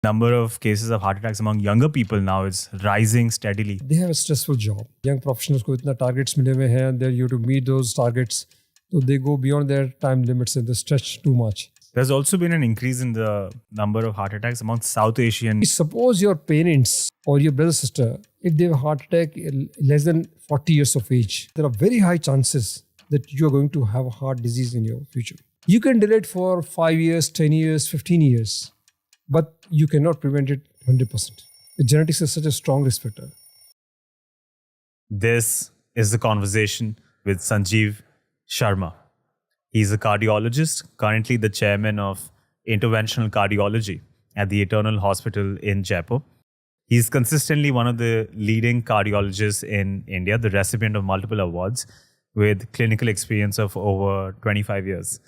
Number of cases of heart attacks among younger people now is rising steadily. They have a stressful job. Young professionals को इतना targets मिले हुए हैं, they you to meet those targets, so they go beyond their time limits and they stretch too much. There's also been an increase in the number of heart attacks among South Asian. Suppose your parents or your brother sister, if they have a heart attack less than 40 years of age, there are very high chances that you are going to have a heart disease in your future. You can delay it for 5 years, 10 years, 15 years, but you cannot prevent it 100%. The genetics is such a strong risk factor. This is the conversation with Sanjeev Sharma. He's a cardiologist, currently the chairman of interventional cardiology at the Eternal Hospital in Jaipur. He's consistently one of the leading cardiologists in India, the recipient of multiple awards with clinical experience of over 25 years.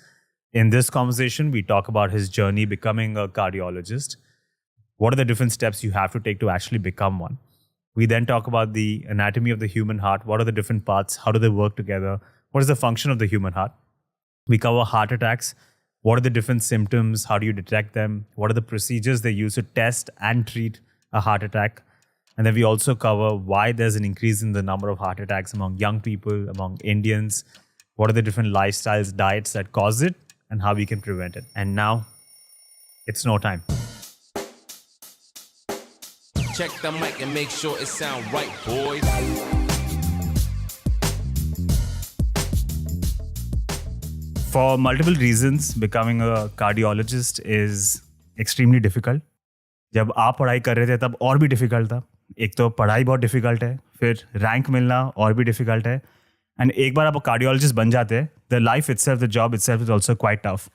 In this conversation, we talk about his journey becoming a cardiologist. What are the different steps you have to take to actually become one? We then talk about the anatomy of the human heart. What are the different parts? How do they work together? What is the function of the human heart? We cover heart attacks. What are the different symptoms? How do you detect them? What are the procedures they use to test and treat a heart attack? And then we also cover why there's an increase in the number of heart attacks among young people, among Indians. What are the different lifestyles, diets that cause it, and how we can prevent it. And now, it's no time. Check the mic and make sure it sound right, boys. For multiple reasons, becoming a cardiologist is extremely difficult. जब आप पढ़ाई कर रहे थे तब और भी difficult था. एक तो पढ़ाई बहुत डिफ़िकल्ट है, फिर रैंक मिलना और भी डिफ़िकल्ट है. एंड एक बार आप कार्डियोलॉजिस्ट बन जाते हैं, the life itself, the job itself is also quite tough.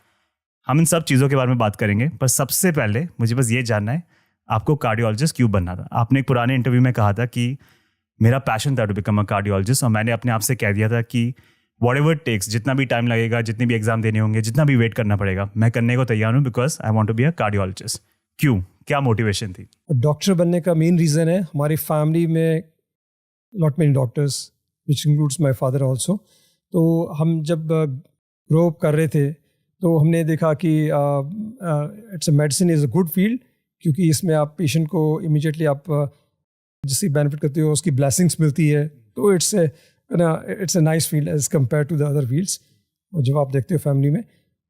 हम इन सब चीज़ों के बारे में बात करेंगे, पर सबसे पहले मुझे बस ये जानना है, आपको कार्डियोलॉजिस्ट क्यों बनना था? आपने एक पुराने इंटरव्यू में कहा था कि मेरा पैशन था टू बिकम अ कार्डियोलॉजिस्ट, और मैंने अपने आप से कह दिया था कि व्हाटएवर इट टेक्स, जितना भी टाइम लगेगा, जितने भी एग्जाम देने होंगे, जितना भी वेट करना पड़ेगा, मैं करने को तैयार हूँ, because I want to be a cardiologist. क्यों? क्या मोटिवेशन थी? डॉक्टर बनने का मेन रीज़न है, हमारी फैमिली में lot many doctors, which includes my father also. तो हम जब ग्रो अप कर रहे थे तो हमने देखा कि it's a medicine is a good field, क्योंकि इसमें आप पेशेंट को इमीडिएटली आप जिसकी बेनिफिट करते हो उसकी ब्लेसिंग्स मिलती है. तो it's a nice field as compared to the other fields, जब आप देखते हो फैमिली में.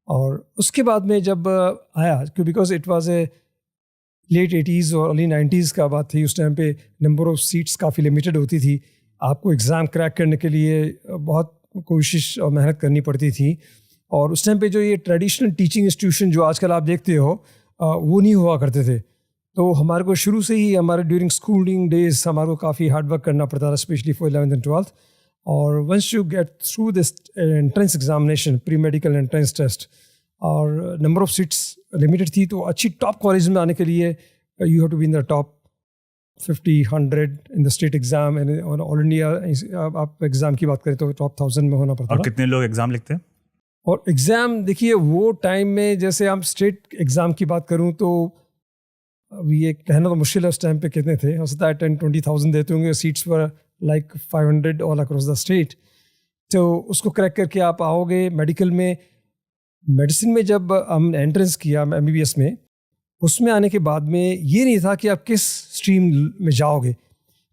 और उसके बाद में जब आया, क्यों, because it was a late 80s और अर्ली 90s का बात थी. उस टाइम पे नंबर ऑफ सीट्स काफ़ी लिमिटेड होती थी. आपको एग्ज़ाम क्रैक करने के लिए बहुत कोशिश और मेहनत करनी पड़ती थी. और उस टाइम पे जो ये ट्रेडिशनल टीचिंग इंस्टीट्यूशन जो आजकल आप देखते हो, वो नहीं हुआ करते थे. तो हमारे को शुरू से ही हमारे ड्यूरिंग स्कूलिंग डेज हमारे को काफ़ी हार्ड वर्क करना पड़ता था, specially for 11th and 12th. और once you get through this entrance examination, pre medical entrance test, और नंबर ऑफ सीट्स लिमिटेड थी, तो अच्छी टॉप कॉलेज में आने के लिए you have to be in the top 50, 100 in the state exam. And all India आप exam की बात करें तो टॉप 1000 में होना पड़ता और था. कितने लोग एग्जाम लिखते हैं? और एग्ज़ाम देखिए, वो टाइम में जैसे हम स्टेट एग्ज़ाम की बात करूं तो अब ये कहना तो मुश्किल है उस टाइम पे कितने थे. हो सकता है 10-20,000 देते होंगे. Seats were like 500 all across the state. तो उसको क्रैक करके आप आओगे मेडिकल में. मेडिसिन में जब हम एंट्रेंस किया MBBS में, उसमें आने के बाद में ये नहीं था कि आप किस स्ट्रीम में जाओगे.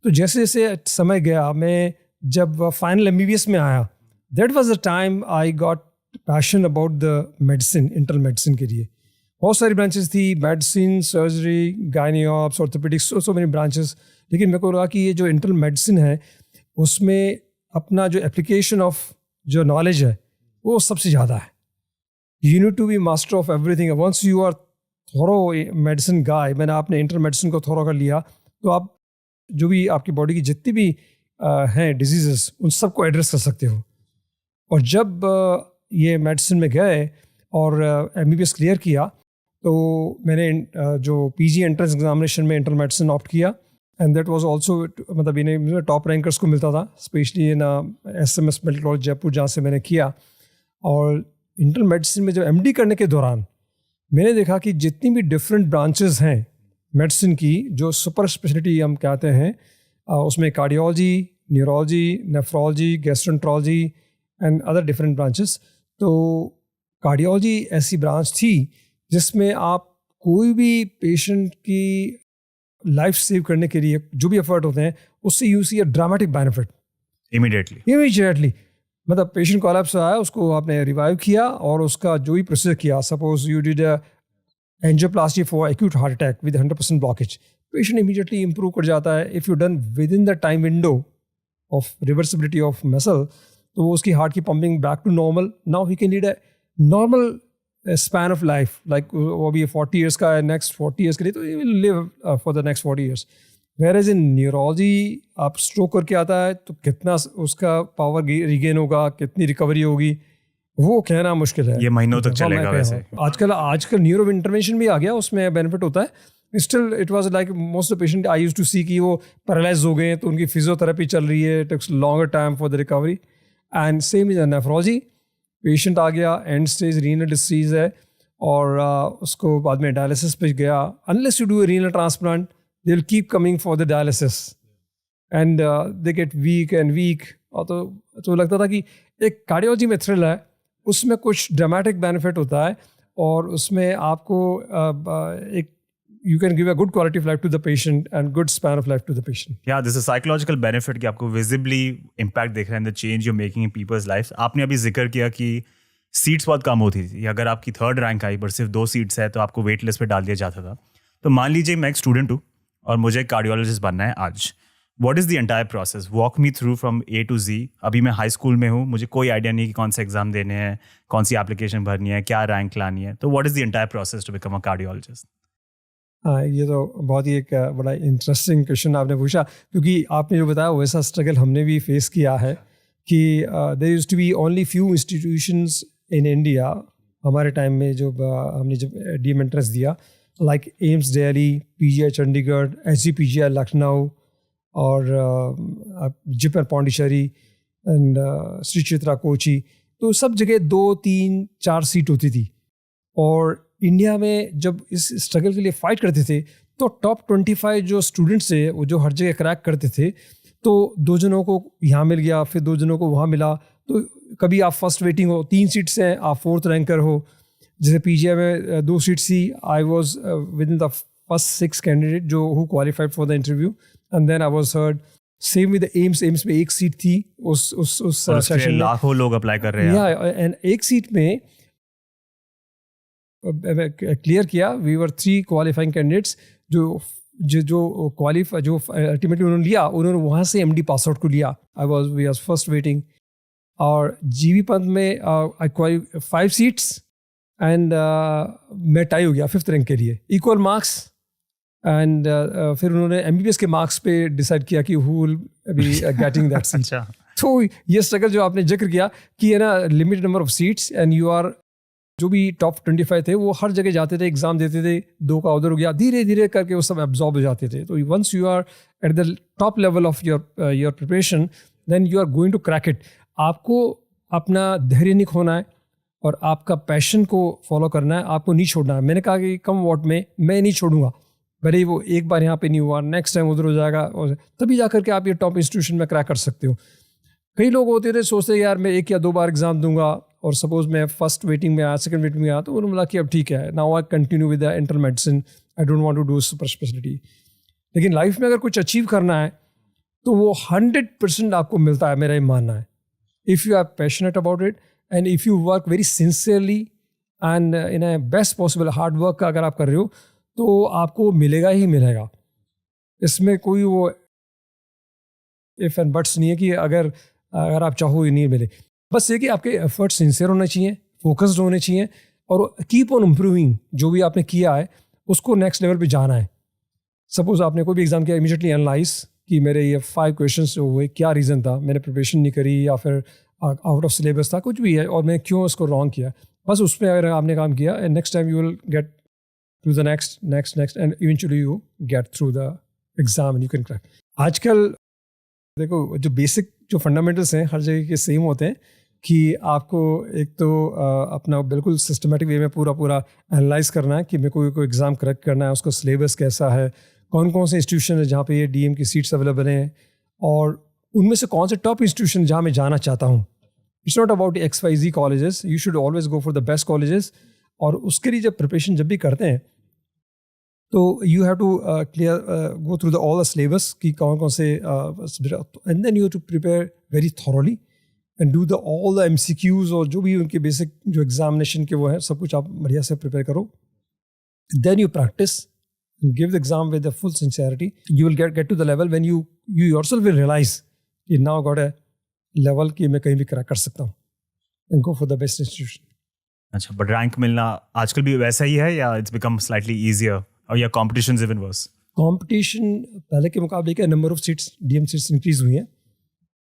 तो जैसे जैसे समय गया, मैं जब फाइनल MBBS में आया, that was the time I got passion about the medicine, internal medicine के लिए. बहुत सारी ब्रांचेस थी, मेडिसिन, सर्जरी, गायनियोप्स, ऑर्थोपेडिक्स, सो मेनी ब्रांचेस. लेकिन मेरे को लगा कि ये जो इंटरनल मेडिसिन है, उसमें अपना जो एप्लीकेशन ऑफ जो नॉलेज है वो सबसे ज़्यादा है. You need to be master of everything. Once you are thorough medicine guy, मैंने आपने इंटर मेडिसिन को थोरो कर लिया, तो आप जो भी आपकी बॉडी की जितनी भी हैं डिजीज़ेस, उन सबको एड्रेस कर सकते हो. और जब ये मेडिसिन में गए और MBBS क्लियर किया, तो मैंने जो PG एंट्रेंस एग्जामिनेशन में इंटरनल मेडिसिन ऑप्ट किया. एंड दैट वाज आल्सो, मतलब इन्हें टॉप रैंकर्स को मिलता था, specially in SMS medical college Jaipur, जहाँ से मैंने किया. और इंटरनल मेडिसिन में जब MD करने के दौरान मैंने देखा कि जितनी भी डिफरेंट ब्रांचेस हैं मेडिसिन की, जो सुपर स्पेशलिटी हम कहते हैं, उसमें cardiology, neurology, nephrology, gastroenterology and other different branches. तो कार्डियोलॉजी ऐसी ब्रांच थी जिसमें आप कोई भी पेशेंट की लाइफ सेव करने के लिए जो भी एफर्ट होते हैं उससे you see a dramatic benefit immediately. मतलब पेशेंट कोलैप्स आया, उसको आपने रिवाइव किया और उसका जो भी प्रोसीजर किया, suppose you did angioplasty for acute heart attack with 100% blockage, patient immediately improve कर जाता है। If you done with in the time window of reversibility of muscle, तो वो उसकी हार्ट की pumping back to normal, now he can lead a normal span of life, like वो अभी 40 years का है, नेक्स्ट 40 ईयर्स के लिए तो he will live for the next 40 years. Whereas in neurology आप स्ट्रोक करके आता है तो कितना उसका पावर रिगेन होगा, कितनी रिकवरी होगी, वो कहना मुश्किल है। ये महीनों तक चलेगा वैसे। आजकल न्यूरो इंटरवेंशन भी आ गया, उसमें बेनिफिट होता है। Still it was like most of patient I used to see कि वो पैरालाइज हो गए हैं तो उनकी फिजियोथेरेपी चल रही है, takes longer time for the recovery. And same is nephrology, patient आ गया, एंड स्टेज रीनल डिसीज है और उसको बाद में डायलिसिस पे गया। Unless you do a renal transplant they will keep coming for the dialysis and they get weak and weak. और तो लगता था कि एक कार्डियोलॉजी में थ्रिल है, उसमें कुछ ड्रामेटिक बेनिफिट होता है और उसमें आपको एक you can give a good quality of life to the patient and good span of life to the patient. Yeah, this is a psychological benefit कि आपको visibly impact देख रहे हैं, the change you're making in people's lives. आपने अभी जिक्र किया कि सीट्स बहुत कम होती थी, अगर आपकी 3rd रैंक आई पर सिर्फ 2 सीट्स है तो आपको वेट लिस्ट पे डाल दिया जाता था। तो मान लीजिए मैं एक स्टूडेंट हूँ और मुझे कार्डियोलॉजिस्ट बनना है आज। What is the entire process? Walk me through from A to Z. अभी मैं हाई स्कूल में हूँ, मुझे कोई आइडिया नहीं कि कौन से एग्जाम देने हैं, कौन सी एप्लीकेशन भरनी है, क्या रैंक लानी है। तो what is the entire process to become a cardiologist? हाँ, ये तो बहुत ही एक बड़ा इंटरेस्टिंग क्वेश्चन आपने पूछा, क्योंकि आपने जो बताया वैसा स्ट्रगल हमने भी फेस किया है कि there used to be only few institutions in India हमारे टाइम में जो हमने जब डीएम एंट्रेंस दिया, like AIIMS Delhi, PGI Chandigarh, SGPGI Lucknow और जिपमर पौंडीचेरी एंड श्री चित्रा कोची। तो सब जगह 2, 3, 4 सीट होती थी। और इंडिया में जब इस स्ट्रगल के लिए फाइट करते थे तो टॉप 25 जो स्टूडेंट्स थे वो जो हर जगह क्रैक करते थे, तो 2 जनों को यहाँ मिल गया, फिर 2 जनों को वहाँ मिला। तो कभी आप फर्स्ट वेटिंग हो, 3 सीट्स हैं, आप 4th रैंकर हो। जैसे पीजीआई में 2 सीट्स थी, आई वॉज विद इन द फर्स्ट 6 कैंडिडेट जो who qualified for the interview and then I was heard. Same with AIIMS में 1 सीट थी उस सेशन में, लाखों लोग अप्लाई कर रहे हैं। एंड 1 सीट में क्लियर किया, वी वर 3 क्वालिफाइंग कैंडिडेट्स जो क्वालिफाई जो अल्टीमेटली उन्होंने लिया, उन्होंने वहाँ से एमडी पास आउट को लिया। We was first waiting. और जीबी पंत में आई क्वालिफाई 5 सीट्स एंड मैं टाई हो गया 5th रैंक के लिए, इक्वल मार्क्स। एंड फिर उन्होंने एमबीबीएस के मार्क्स पे डिसाइड किया कि who will be getting that seat. तो ये स्ट्रगल जो आपने जिक्र किया कि है ना, limited number of seats and you are, जो भी टॉप 25 थे वो हर जगह जाते थे, एग्जाम देते थे, 2 का उधर हो गया, धीरे धीरे करके वो सब एब्जॉर्ब हो जाते थे। तो once you are at the top level of your preparation then you are going to crack it. आपको अपना धैर्य नहीं खोना है और आपका पैशन को फॉलो करना है, आपको नहीं छोड़ना है। मैंने कहा कि कम वॉट में मैं नहीं छोड़ूंगा, भले ही वो एक बार यहाँ पे नहीं हुआ, नेक्स्ट टाइम उधर हो जाएगा, और तभी जा करके आप ये टॉप इंस्टीट्यूशन में क्रैक कर सकते हो। कई लोग होते थे सोचते यार मैं 1 या 2 बार एग्जाम दूंगा, और सपोज मैं फर्स्ट वेटिंग में आया, सेकंड वेटिंग में आया, तो उन्होंने बोला कि अब ठीक है, now I continue with the internal medicine, I don't want to do super speciality. लेकिन लाइफ में अगर कुछ अचीव करना है तो वो 100% आपको मिलता है, मेरा ये मानना है। If you are passionate about it and if you work very sincerely and in a best possible hard work का अगर आप कर रहे हो तो आपको मिलेगा ही मिलेगा। इसमें कोई वो इफ़ एंड बट्स नहीं है कि अगर आप चाहो ही नहीं मिले। बस ये कि आपके एफर्ट सिंसियर होने चाहिए, फोकस्ड होने चाहिए, और कीप ऑन इम्प्रूविंग। जो भी आपने किया है उसको नेक्स्ट लेवल पे जाना है। सपोज आपने कोई भी एग्जाम किया, इमीडिएटली एनालाइज कि मेरे ये 5 क्वेश्चंस जो हुए, क्या रीज़न था, मैंने प्रिपरेशन नहीं करी या फिर आउट ऑफ सिलेबस था, कुछ भी है, और मैं क्यों उसको रॉन्ग किया। बस उस पर अगर आपने काम किया, and next time you will get to the next and eventually you get through the exam and you can crack. आजकल देखो, जो बेसिक जो फंडामेंटल्स हैं हर जगह के सेम होते हैं कि आपको एक तो अपना बिल्कुल सिस्टमेटिक वे में पूरा एनालाइज करना है कि मेरे को कोई एग्ज़ाम करेक्ट करना है, उसका सिलेबस कैसा है, कौन कौन से इंस्टीट्यूशन है जहाँ पे ये डीएम की सीट्स अवेलेबल हैं, और उनमें से कौन से टॉप इंस्टीट्यूशन जहाँ मैं जाना चाहता हूँ। It's not about XYZ colleges, you should always go for the best colleges. और उसके लिए जब प्रिपरेशन जब भी करते हैं तो you have to clear go through the all the syllabus कि कौन कौन से and then you have to prepare very thoroughly and do the all the MCQs और जो भी उनके बेसिक जो एग्जामिनेशन के वो हैं सब कुछ आप बढ़िया से प्रिपेयर करो. Then you practice and give the exam with the full sincerity. You will get to the level when you yourself will realize कि now got a level कि मैं कहीं भी क्रैक कर सकता हूँ and go for the best institution. अच्छा, but rank मिलना आजकल भी वैसा ही है या इट्स बिकम स्लाइटली इजियर और या कॉम्पिटिशन इवन वर्स? कंपटीशन पहले के मुकाबले का number of seats DM seats increase हुई हैं,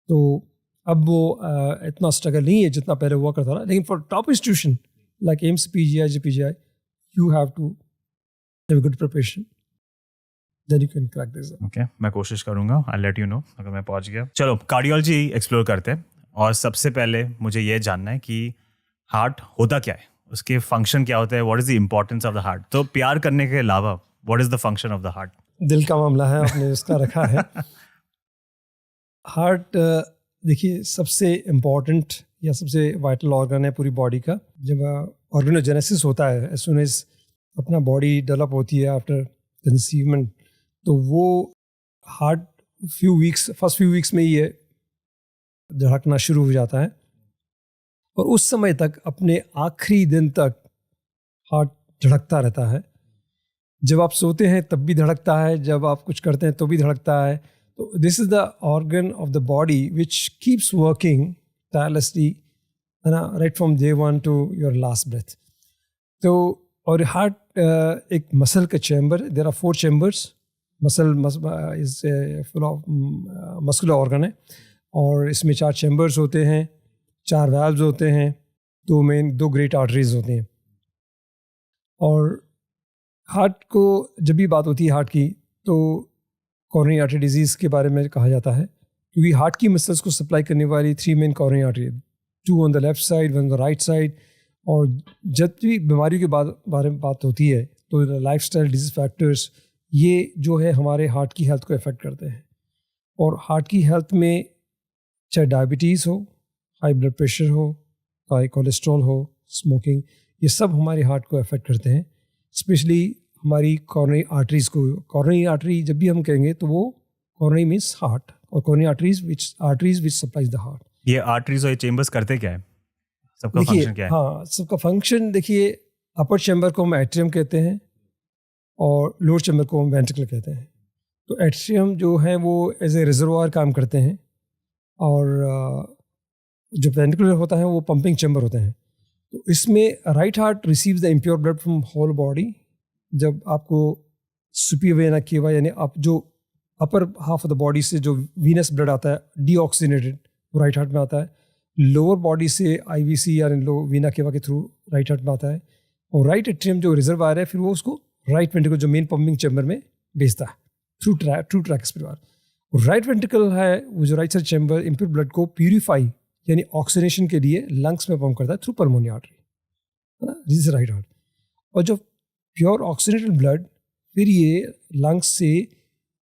तो अब वो इतना स्ट्रगल नहीं है जितना पहले हुआ करता था. लेकिन for top institution like AIIMS, PGI, JPGI, you have to have a good preparation, then you can crack this. Okay, मैं कोशिश करूंगा. I'll let you know अगर मैं पहुंच गया. चलो कार्डियोलॉजी एक्सप्लोर करते हैं और सबसे पहले मुझे ये जानना है कि हार्ट होता क्या है, उसके फंक्शन क्या होता है, what is the importance of the heart. तो प्यार करने के अलावा what is the function of the heart? दिल का मामला है, आपने उसका रखा है. हार्ट देखिए सबसे इम्पोर्टेंट या सबसे वाइटल ऑर्गन है पूरी बॉडी का. जब ऑर्गेनोजेनेसिस होता है, एज सून एज अपना बॉडी डेवलप होती है आफ्टर कंसीवमेंट, तो वो हार्ट फर्स्ट फ्यू वीक्स में ही ये धड़कना शुरू हो जाता है और उस समय तक अपने आखिरी दिन तक हार्ट धड़कता रहता है. जब आप सोते हैं तब भी धड़कता है, जब आप कुछ करते हैं तो भी धड़कता है. तो this is the organ of the body which keeps working tirelessly, है ना, right from day 1 to your last breath. तो और हार्ट एक मसल का chamber, there are 4 chambers. Muscle is full of muscular organ है और इसमें 4 चैम्बर्स होते हैं, 4 वैल्व्स होते हैं, 2 ग्रेट आर्टरीज होती हैं. और हार्ट को जब भी बात होती है हार्ट की तो कॉरोनरी आर्टरी डिजीज़ के बारे में कहा जाता है, क्योंकि हार्ट की मसल्स को सप्लाई करने वाली 3 main coronary artery, 2 on the left side, 1 on the right side. और जब भी बीमारियों के बारे में बात होती है तो लाइफस्टाइल डिजीज फैक्टर्स ये जो है हमारे हार्ट की हेल्थ को अफेक्ट करते हैं. और हार्ट की हेल्थ में चाहे डायबिटीज़ हो, हाई ब्लड प्रेशर हो, हाई कोलेस्ट्रॉल हो, स्मोकिंग, ये सब हमारे हार्ट को अफेक्ट करते हैं. स्पेशली हमारी कॉरोनरी आर्टरीज़ को. कॉरोनरी आर्टरी जब भी हम कहेंगे तो वो कॉरोनरी मीन्स हार्ट और coronary arteries which supplies the heart. ये आर्टरीज और ये चेम्बर्स करते क्या है, सबका फंक्शन क्या है? हाँ, सबका फंक्शन देखिए, अपर चैम्बर को हम एट्रियम कहते हैं और लोअर चैम्बर को हम वेंट्रिकल कहते हैं. तो एट्रियम जो है वो एज ए रिजर्वायर काम करते हैं और जो वेंट्रिकल होता है वो पंपिंग चैम्बर होते हैं. तो इसमें right heart receives the impure blood from whole body. जब आपको सुपीरियर वेना केवा यानी आप जो upper half of the body से जो वीनस ब्लड आता है डीऑक्सीनेटेड, वो राइट हार्ट में आता है. लोअर बॉडी से IVC या लो वीना केवा के थ्रू राइट हार्ट में आता है. और राइट एट्रियम जो रिजर्वायर है फिर वो उसको राइट वेंट्रिकल जो मेन पंपिंग चैम्बर में भेजता है थ्रू ट्रैक्स परिवार. राइट वेंट्रिकल है वो जो right side chamber impure blood को प्यूरिफाई यानी ऑक्सीनेशन के लिए लंग्स में पंप करता है थ्रू पल्मोनरी आर्टरी, है ना, दिस इज राइट हार्ट. और जो प्योर ऑक्सीनेटेड ब्लड फिर ये लंग्स से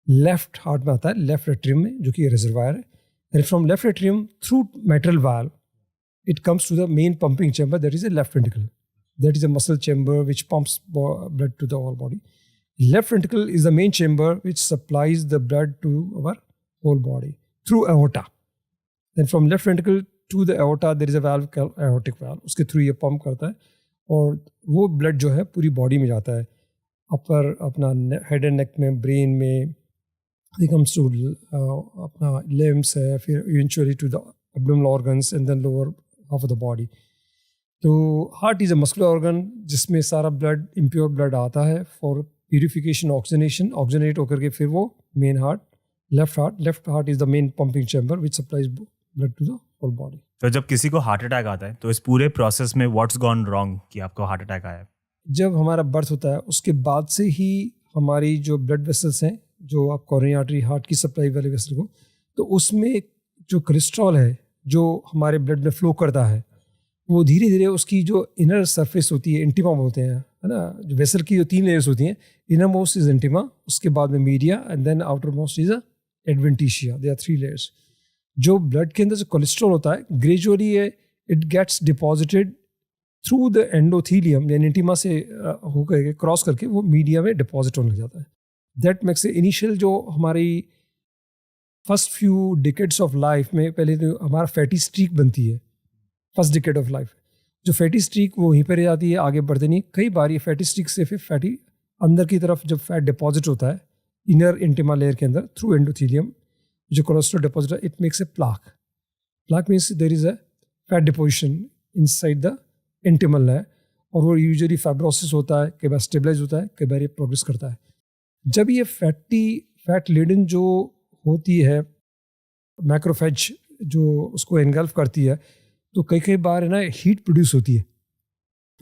लेफ्ट हार्ट में आता है, लेफ्ट एट्रियम में, जो कि रिजर्वायर है. And from left atrium through mitral valve, it comes to the main pumping chamber, that is a left ventricle. That is a muscle chamber which pumps blood to the whole body. Left ventricle is the main chamber which supplies the blood to our whole body through aorta. Then from left ventricle to the aorta, there is a valve called aortic valve. उसके through ये pump करता है और वो blood जो है पूरी body में जाता है. अपर अपना हेड एंड नेक में, ब्रेन में, it comes to अपना limbs है, फिर eventually to the abdominal organs and then lower half of the body. तो heart is a muscular organ जिसमें सारा ब्लड, इम्प्योर ब्लड आता है फॉर प्यूरिफिकेशन, ऑक्सीनेशन, ऑक्सीनेट होकर के फिर वो main heart, left heart is the main pumping chamber which supplies blood to the whole body. तो जब किसी को हार्ट अटैक आता है तो इस पूरे प्रोसेस में व्हाट्स गॉन रॉन्ग कि आपको हार्ट अटैक आया? जब हमारा बर्थ होता है उसके बाद से ही हमारी जो ब्लड वेसल्स हैं, जो आप कॉरोनरी आर्टरी हार्ट की सप्लाई वाले वेसल को, तो उसमें जो कोलेस्ट्रॉल है जो हमारे ब्लड में फ्लो करता है वो धीरे धीरे उसकी जो इनर सरफेस होती है, इंटिमा बोलते हैं, है ना, जो वेसल की जो 3 लेयर्स होती हैं, इनर मोस्ट इज इंटिमा, उसके बाद में media and then outermost is adventitia. They are 3 layers. जो ब्लड के अंदर जो कोलेस्ट्रॉल होता है gradually it gets deposited through the endothelium यानी इंटीमा से होकर क्रॉस करके वो मीडिया में डिपॉजिट होने लग जाता है. दैट मेक्स इनिशियल जो हमारी first few decades of life में पहले तो हमारा फैटी स्ट्रीक बनती है. फर्स्ट डिकेड ऑफ लाइफ जो फैटी स्ट्रीक वो वहीं पर रह जाती है, आगे बढ़ते नहीं. कई बार ये फैटी स्ट्रीक से फिर फैटी अंदर की तरफ जब फैट डिपॉजिट होता है इनर इंटिमा लेयर के अंदर थ्रू एंडोथीलियम, जो कोलेस्ट्रॉल डिपॉजिट है, it makes a plaque. Plaque means there is a fat deposition inside the intimal है, और वो यूजुअली फाइब्रोसिस होता है, कई बार स्टेबलाइज होता है, कई बार ये प्रोग्रेस करता है. जब ये फैट लेडन जो होती है मैक्रोफेज जो उसको एनगल्फ करती है, तो कई बार है ना हीट प्रोड्यूस होती है.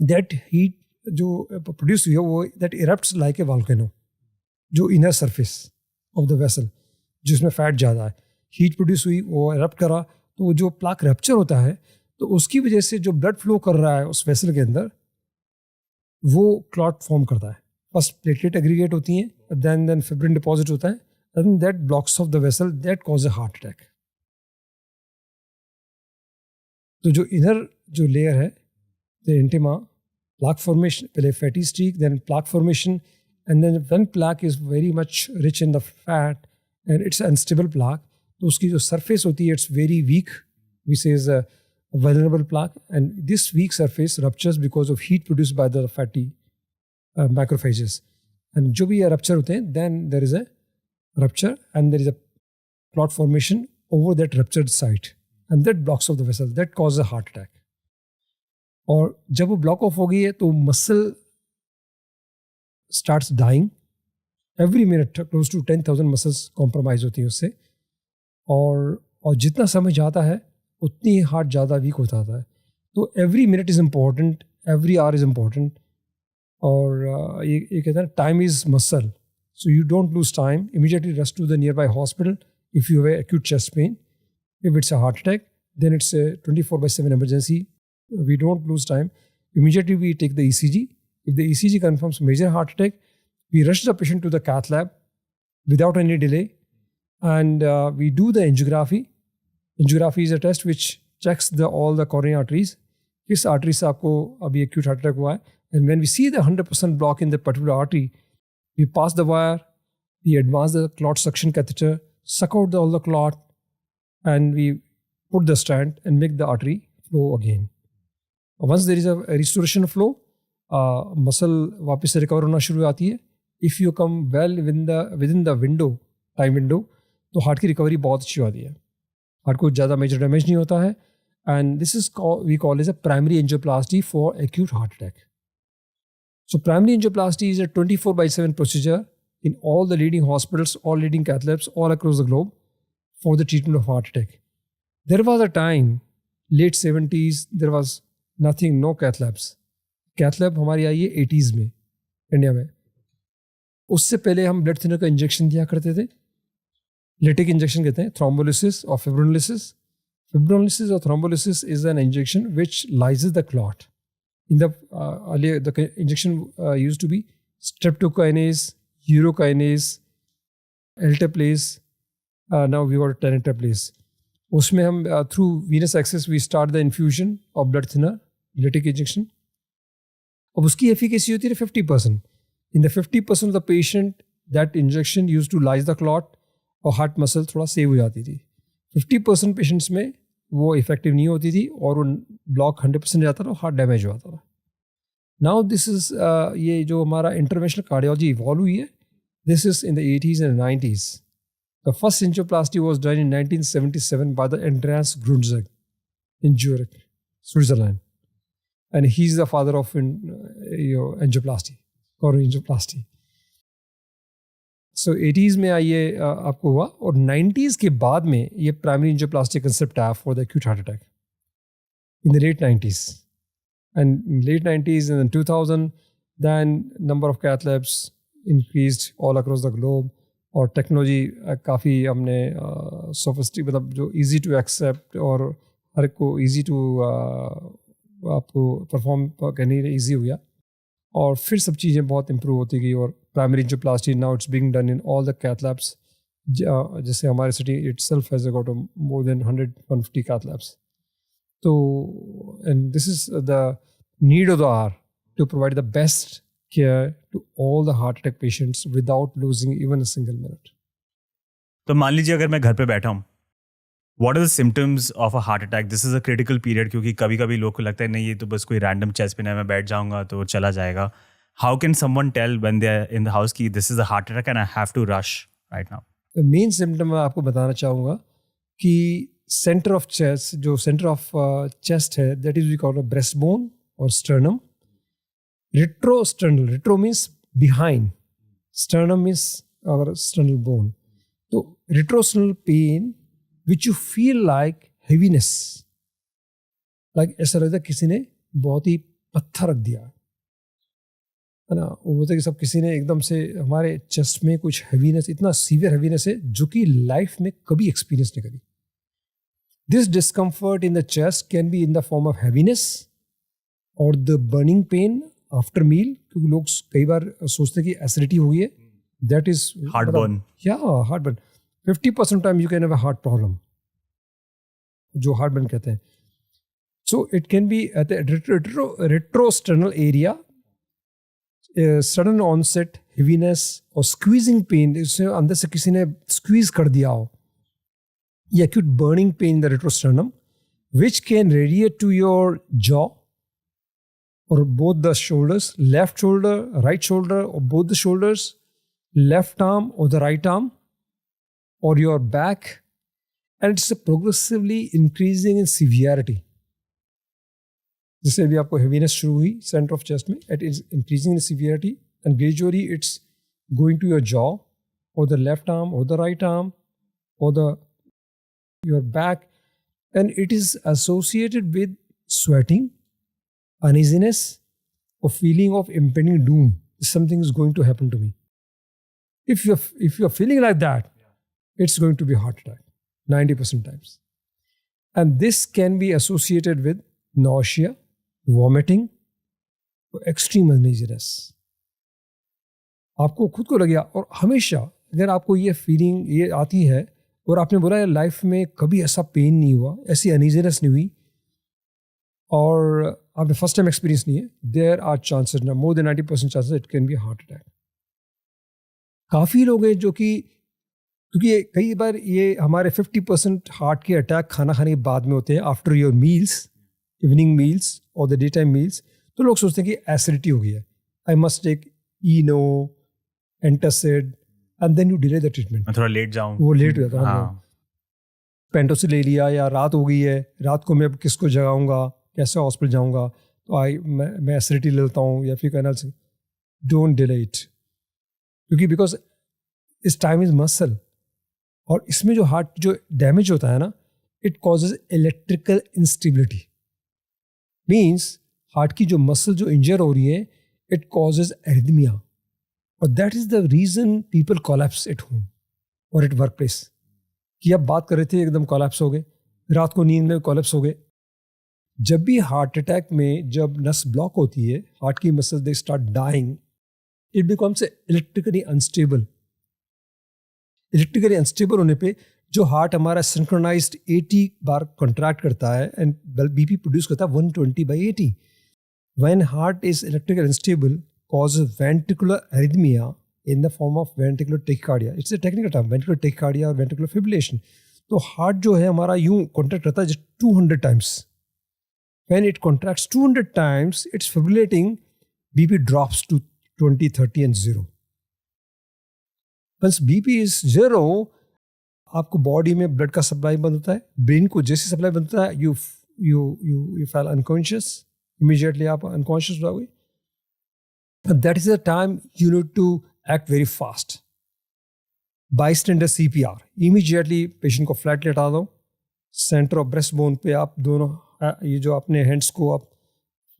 दैट हीट जो प्रोड्यूस हुई है वो दैट इरप्ट्स लाइक ए वॉल्केनो, जो inner surface of the vessel जिसमें फैट ज़्यादा है, हीट प्रोड्यूस हुई, वो इरप्ट करा, तो जो प्लाक रप्चर होता है तो उसकी वजह से जो ब्लड फ्लो कर रहा है उस वेसल के अंदर वो क्लॉट फॉर्म करता है. फर्स्ट प्लेटलेट एग्रीगेट होती हैं, देन फिब्रिन डिपॉजिट होता है, and that blocks of the vessel that cause A heart attack. तो जो इनर जो लेयर है द इंटिमा, plaque formation, पहले fatty streak, then plaque formation, and then when plaque is very much rich in the fat and it's unstable plaque, तो उसकी जो surface होती है it's very weak, we say is a vulnerable plaque, and this weak surface ruptures because of heat produced by the fatty macrophages, and जो भी ये rupture होते हैं then there is a rupture and there is a clot formation over that ruptured site, and that blocks of the vessel that causes a heart attack. और जब वो block of हो गई है तो muscle starts dying every minute. Close to 10,000 muscles compromise होती हैं उससे, और जितना समय जाता है उतनी ही हार्ट ज़्यादा वीक होता जाता है. तो every minute is important, every hour is important. और ये कहते हैं time is muscle, so you don't lose time, immediately rush to the nearby hospital if you have acute chest pain. If it's a heart attack then it's 24/7 emergency. We don't lose time. Immediately we take the ECG. If the ECG confirms major heart attack, we rush the patient to the cath lab without any delay, and we do the angiography. Angiography is a test which checks all the coronary arteries. किस artery से आपको अभी acute heart attack हुआ है, and when we see the 100% block in the particular artery, we pass the wire, we advance the clot suction catheter, suck out all the clot, and we put the stent and make the artery flow again. Once there is a restoration of flow, muscle वापस से recover होना शुरू हो जाती है. If you come well within the window, time window, तो heart की recovery बहुत अच्छी होती है. हार्ट को ज़्यादा मेजर डैमेज नहीं होता है, and this is we call as a primary angioplasty for acute heart attack. So primary angioplasty is a 24/7 procedure in all the leading hospitals, all leading cath labs all across the globe for the treatment of heart attack. There was a time, late 70s, there was nothing, no cath labs. Cath lab हमारी आई है 80s में India में. उससे पहले हम blood thinner का injection दिया करते थे. लेटिक इंजेक्शन कहते हैं, थ्रोम्बोलिसिस और फिब्रोलिसिस. Fibrinolysis or thrombolysis is an injection which lyses the clot. In the earlier, the injection used to be streptokinase, urokinase, alteplase. Now we got tenecteplase. उसमें हम through venous access we start the infusion of blood thinner, lytic injection. अब उसकी efficacy होती है 50%. In the 50% of the patient, that injection used to lyse the clot और heart muscle थोड़ा save हो जाती थी. 50% पेशेंट्स में वो इफेक्टिव नहीं होती थी और वो ब्लॉक 100% जाता था और हार्ट डैमेज हो जाता था. नाउ दिस इज ये जो हमारा इंटरवेंशनल कार्डियोलॉजी इवॉल्व हुई है, this is in the 80s and 90s. The first angioplasty was done in 1977 by the Andreas Gruentzig in Zurich, Switzerland, and he is the father of angioplasty, coronary angioplasty. So 80s में ये आपको हुआ, और 90s के बाद में ये primary angioplasty concept आया for the acute heart attack in the late 90s. And late 90s and 2000 then number of cath labs increased all across the globe, और टेक्नोलॉजी काफ़ी हमने सोफिस्टिक मतलब जो इजी टू एक्सेप्ट और हर को इजी टू आपको perform करने ईजी हो गया, और फिर सब चीज़ें बहुत इम्प्रूव होती गई. और primary angioplasty now it's being done in all the cath labs. जैसे हमारे city itself has got more than 150 cath labs. तो and this is the need of the hour to provide the best care to all the heart attack patients without losing even a single minute. तो मान लीजिए अगर मैं घर पे बैठा हूँ, what are the symptoms of a heart attack? This is a critical period क्योंकि कभी कभी लोग को लगता है नहीं ये तो बस कोई random chest pain है, मैं बैठ जाऊंगा तो चला जाएगा. How can someone tell when they are in the house कि this is a heart attack and I have to rush right now? The main symptom मैं आपको बताना चाहूँगा कि center of chest, जो center of chest है, that is we call a breastbone or sternum. Retrosternal, retro means behind, sternum means our sternal bone. So retrosternal pain which you feel like heaviness, like ऐसा लगता है किसी ने बहुत ही पत्थर रख दिया है ना. वो बोलते कि सब किसी ने एकदम से हमारे चेस्ट में कुछ हैवीनेस, इतना सीवियर हैवीनेस है जो कि लाइफ में कभी एक्सपीरियंस नहीं करी. This discomfort in the chest can be in the form of heaviness और the burning pain after meal, क्योंकि लोग कई बार सोचते हैं कि एसिडिटी हो गई है, that is Heartburn. Heartburn. 50% time you can have a heart problem, जो हार्टबर्न कहते हैं. So it can be at retrosternal area, sudden onset heaviness और स्क्वीजिंग पेन, इससे अंदर से किसी ने स्क्वीज कर दिया हो, या acute burning pain in the retrosternum, which can radiate to your jaw or both the shoulders, left shoulder, right shoulder, or both the shoulders, left arm or the right arm, or your back, and it's progressively increasing in severity. जैसे अभी आपको heaviness शुरू हुई center of chest में, it is increasing in severity and gradually it's going to your jaw or the left arm or the right arm or your back, and it is associated with sweating, uneasiness, or feeling of impending doom. Something is going to happen to me. If you're feeling like that, it's going to be a heart attack 90% times. And this can be associated with nausea, vomiting, or extreme uneasiness. आपको खुद को लगेगा, और हमेशा अगर आपको ये feeling ये आती है और आपने बोला लाइफ में कभी ऐसा पेन नहीं हुआ, ऐसी अनइजीनेस नहीं हुई, और आपने फर्स्ट टाइम एक्सपीरियंस नहीं है, देयर आर चांसेस ना more than 90% chances it can B heart attack. काफ़ी लोग हैं जो कि क्योंकि कई बार ये हमारे 50% हार्ट के अटैक खाना खाने के बाद में होते हैं, after your meals, evening meals और द डे टाइम मील्स. तो लोग सोचते हैं कि एसिडिटी हो गई है, I must take Eno, antacid, and then you delay the treatment. मैं थोड़ा लेट जाऊं, वो लेट हो जाता है. हाँ. पेंटोसिड ले लिया, या रात हो गई है, रात को मैं अब किसको जगाऊंगा, कैसे हॉस्पिटल जाऊंगा, तो मैं एसिडिटी ले लेता हूँ या फिर कैनल से. डोंट डिले इट, क्योंकि बिकॉज इस टाइम इज मसल, और इसमें जो हार्ट जो डैमेज होता है ना, it causes electrical instability. Means heart की जो मसल जो इंजर हो रही है, इट कॉजेज एरिथमिया, और that is the reason people collapse at home और एट वर्क प्लेस. कि अब बात कर रहे थे एकदम कोलैप्स हो गए, रात को नींद में कोलैप्स हो गए. जब भी हार्ट अटैक में जब नस ब्लॉक होती है, हार्ट की muscle they start dying, it becomes electrically unstable. Electrically unstable होने पे जो हार्ट हमारा सिंक्रोनाइज्ड 80 बार कॉन्ट्रैक्ट करता है एंड बीपी प्रोड्यूस करता है 120/80. When heart is electrically unstable causes ventricular arrhythmia in the form of ventricular tachycardia. It's a technical term, ventricular tachycardia or ventricular fibrillation. तो heart जो है हमारा यूं कॉन्ट्रैक्ट करता है just 200 times. When it contracts 200 times, it's fibrillating, BP drops to 20, 30 and 0. Once BP is 0, आपको body में blood का सप्लाई बंद होता है, ब्रेन को जैसे सप्लाई बंद होता है, you feel unconscious, immediately आप unconscious हो गए. But that is the time you need to act very fast. Bystander CPR. Immediately patient को flat लेटा दो, center of breastbone पे आप दोनों ये जो अपने hands को आप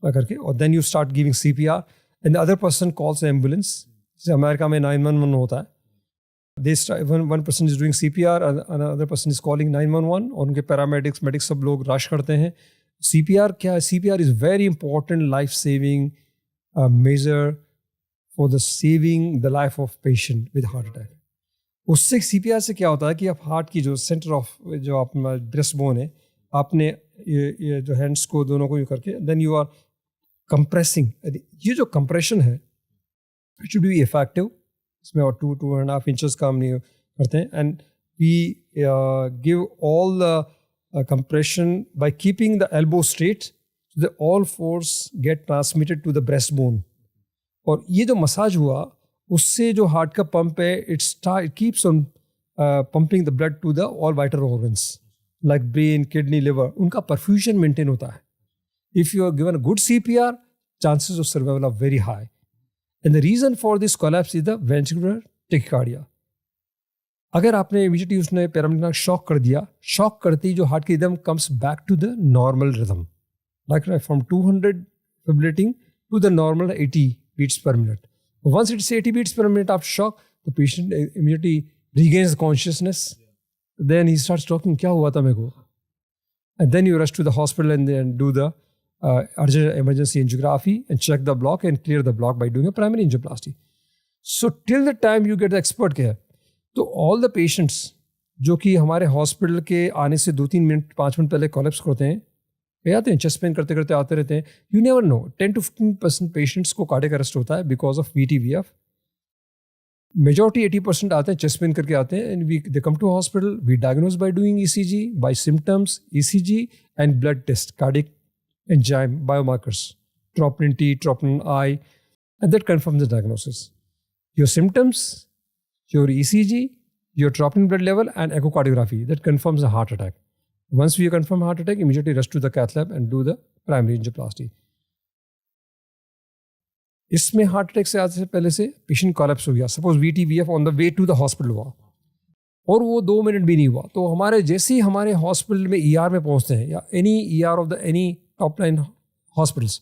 करके, और then you start giving CPR and the other person calls the ambulance. जैसे अमेरिका में 911 होता है. They start, one person is doing CPR and another person is calling 911, और उनके paramedics, medics सब लोग rush करते हैं. CPR क्या है? CPR is very important life saving measure for the saving the life of patient with heart attack. उससे CPR से क्या होता है कि आप हार्ट की जो सेंटर ऑफ जो अपना ब्रेस्ट बोन है, आपने ये जो हैंड्स को दोनों को यूँ करके, देन यू आर कंप्रेसिंग, ये जो कंप्रेशन है इट शुड बी इफेक्टिव, इसमें और 2.5 इंचेस का हम नहीं करते हैं, and we give all the compression by keeping the elbow straight, so that all force get transmitted to the breastbone. और ये जो मसाज हुआ उससे जो हार्ट का पंप है it keeps on pumping the blood to the all vital organs like brain, kidney, liver, उनका perfusion maintain होता है. If you are given a good CPR, chances of survival are very high. And the reason for this collapse is the ventricular tachycardia. अगर आपने immediately उसने paramedic shock कर दिया, shock करते ही जो हार्ट की rhythm comes back to the normal rhythm, like from 200 fibrillating to the normal 80 beats per minute. Once it's 80 beats per minute after shock, the patient immediately regains consciousness. Then he starts talking, क्या हुआ था मेरे को? And then you rush to the hospital and then do the urgent emergency angiography and check the block and clear the block by doing a primary angioplasty. So till the time you get the expert care, तो all the patients जो कि हमारे hospital के आने से 2-3 minute 5 minute पहले collapse करते हैं, आते हैं चेस्ट पेन करते करते आते रहते हैं, you never know 10 to 15% patients को कार्डियक अरेस्ट होता है बिकॉज ऑफ VTVF. मेजॉरिटी 80% आते हैं चेस्ट पेन करके आते हैं, and we they come to hospital, we diagnose by doing ECG, by symptoms ECG and blood test, cardiac enzyme, biomarkers, troponin T, troponin I, and that confirms the diagnosis. Your symptoms, your ECG, your troponin blood level, and echocardiography that confirms a heart attack. Once we confirm heart attack, immediately rush to the cath lab and do the primary angioplasty. इसमें heart attack से आने से पहले से patient collapse हो गया, suppose VTVF on the way to the hospital हुआ और वो 2 मिनट भी नहीं हुआ, तो हमारे जैसे ही हमारे हॉस्पिटल में ER में पहुंचते हैं या any ER of the any top 9 hospitals,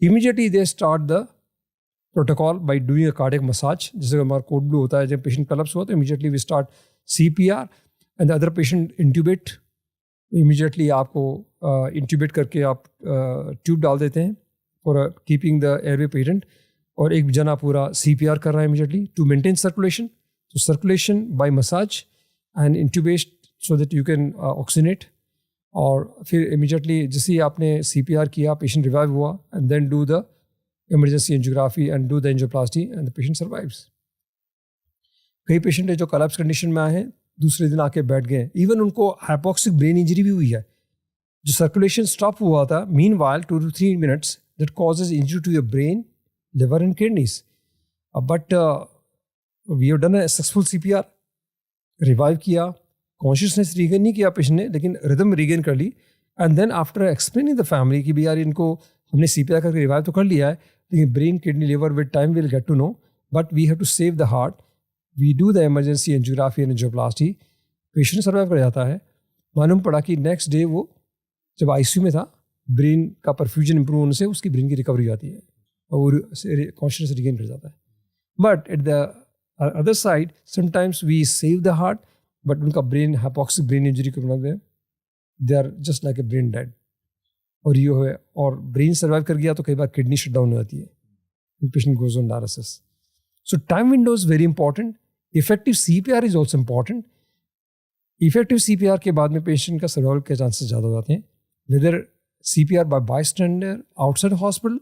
immediately they start the protocol by doing a cardiac massage. जैसे हमारा कोड ब्लू होता है, जब पेशेंट कोलैप्स हुआ तो immediately we start CPR and the other patient intubate. Immediately आपको intubate करके आप ट्यूब डाल देते हैं for keeping the airway patent, और एक जना पूरा CPR कर रहा है इमीडिएटली टू मेंटेन सर्कुलेशन. तो circulation by massage and intubate so that you can oxygenate. और फिर इमीडिएटली जैसे ही आपने CPR किया, पेशेंट रिवाइव हुआ, and then do the emergency angiography and do the angioplasty and the patient survives. कई patient है जो कोलैप्स कंडीशन में आए हैं, दूसरे दिन आके बैठ गए, इवन उनको हाइपोक्सिक ब्रेन इंजरी भी हुई है, जो सर्कुलेशन स्टॉप हुआ था meanwhile 2 to 3 minutes that causes injury to your brain, liver and kidneys. But we have done a successful CPR, revive किया, कॉन्शियसनेस रीगेन नहीं किया पेशेंट ने, लेकिन रिदम रीगेन कर ली. And then after explaining the family कि भी यार इनको हमने CPR करके रिवाइव तो कर लिया है, लेकिन brain, kidney, liver with time will get to know, but we have to save the heart. We do the emergency angiography and angioplasty. Patient survive कर जाता है. मालूम पड़ा कि नेक्स्ट डे वो जब ICU में था, ब्रेन का परफ्यूजन इंप्रूव होने से उसकी ब्रेन की रिकवरी हो जाती है और कॉन्शियसनेस रिगेन कर जाता है. But at the other side sometimes we save the heart, but उनका ब्रेन हाइपोक्सिक ब्रेन इंजरी के बाद they are just like a brain dead. और ये है, और ब्रेन सर्वाइव कर गया तो कई बार किडनी शट डाउन हो जाती है, patient goes on dialysis. So time window is very important. Effective CPR is also important. Effective CPR के बाद में पेशेंट का सर्वाइवल के चांसेस ज़्यादा हो जाते हैं, whether CPR by bystander outside hospital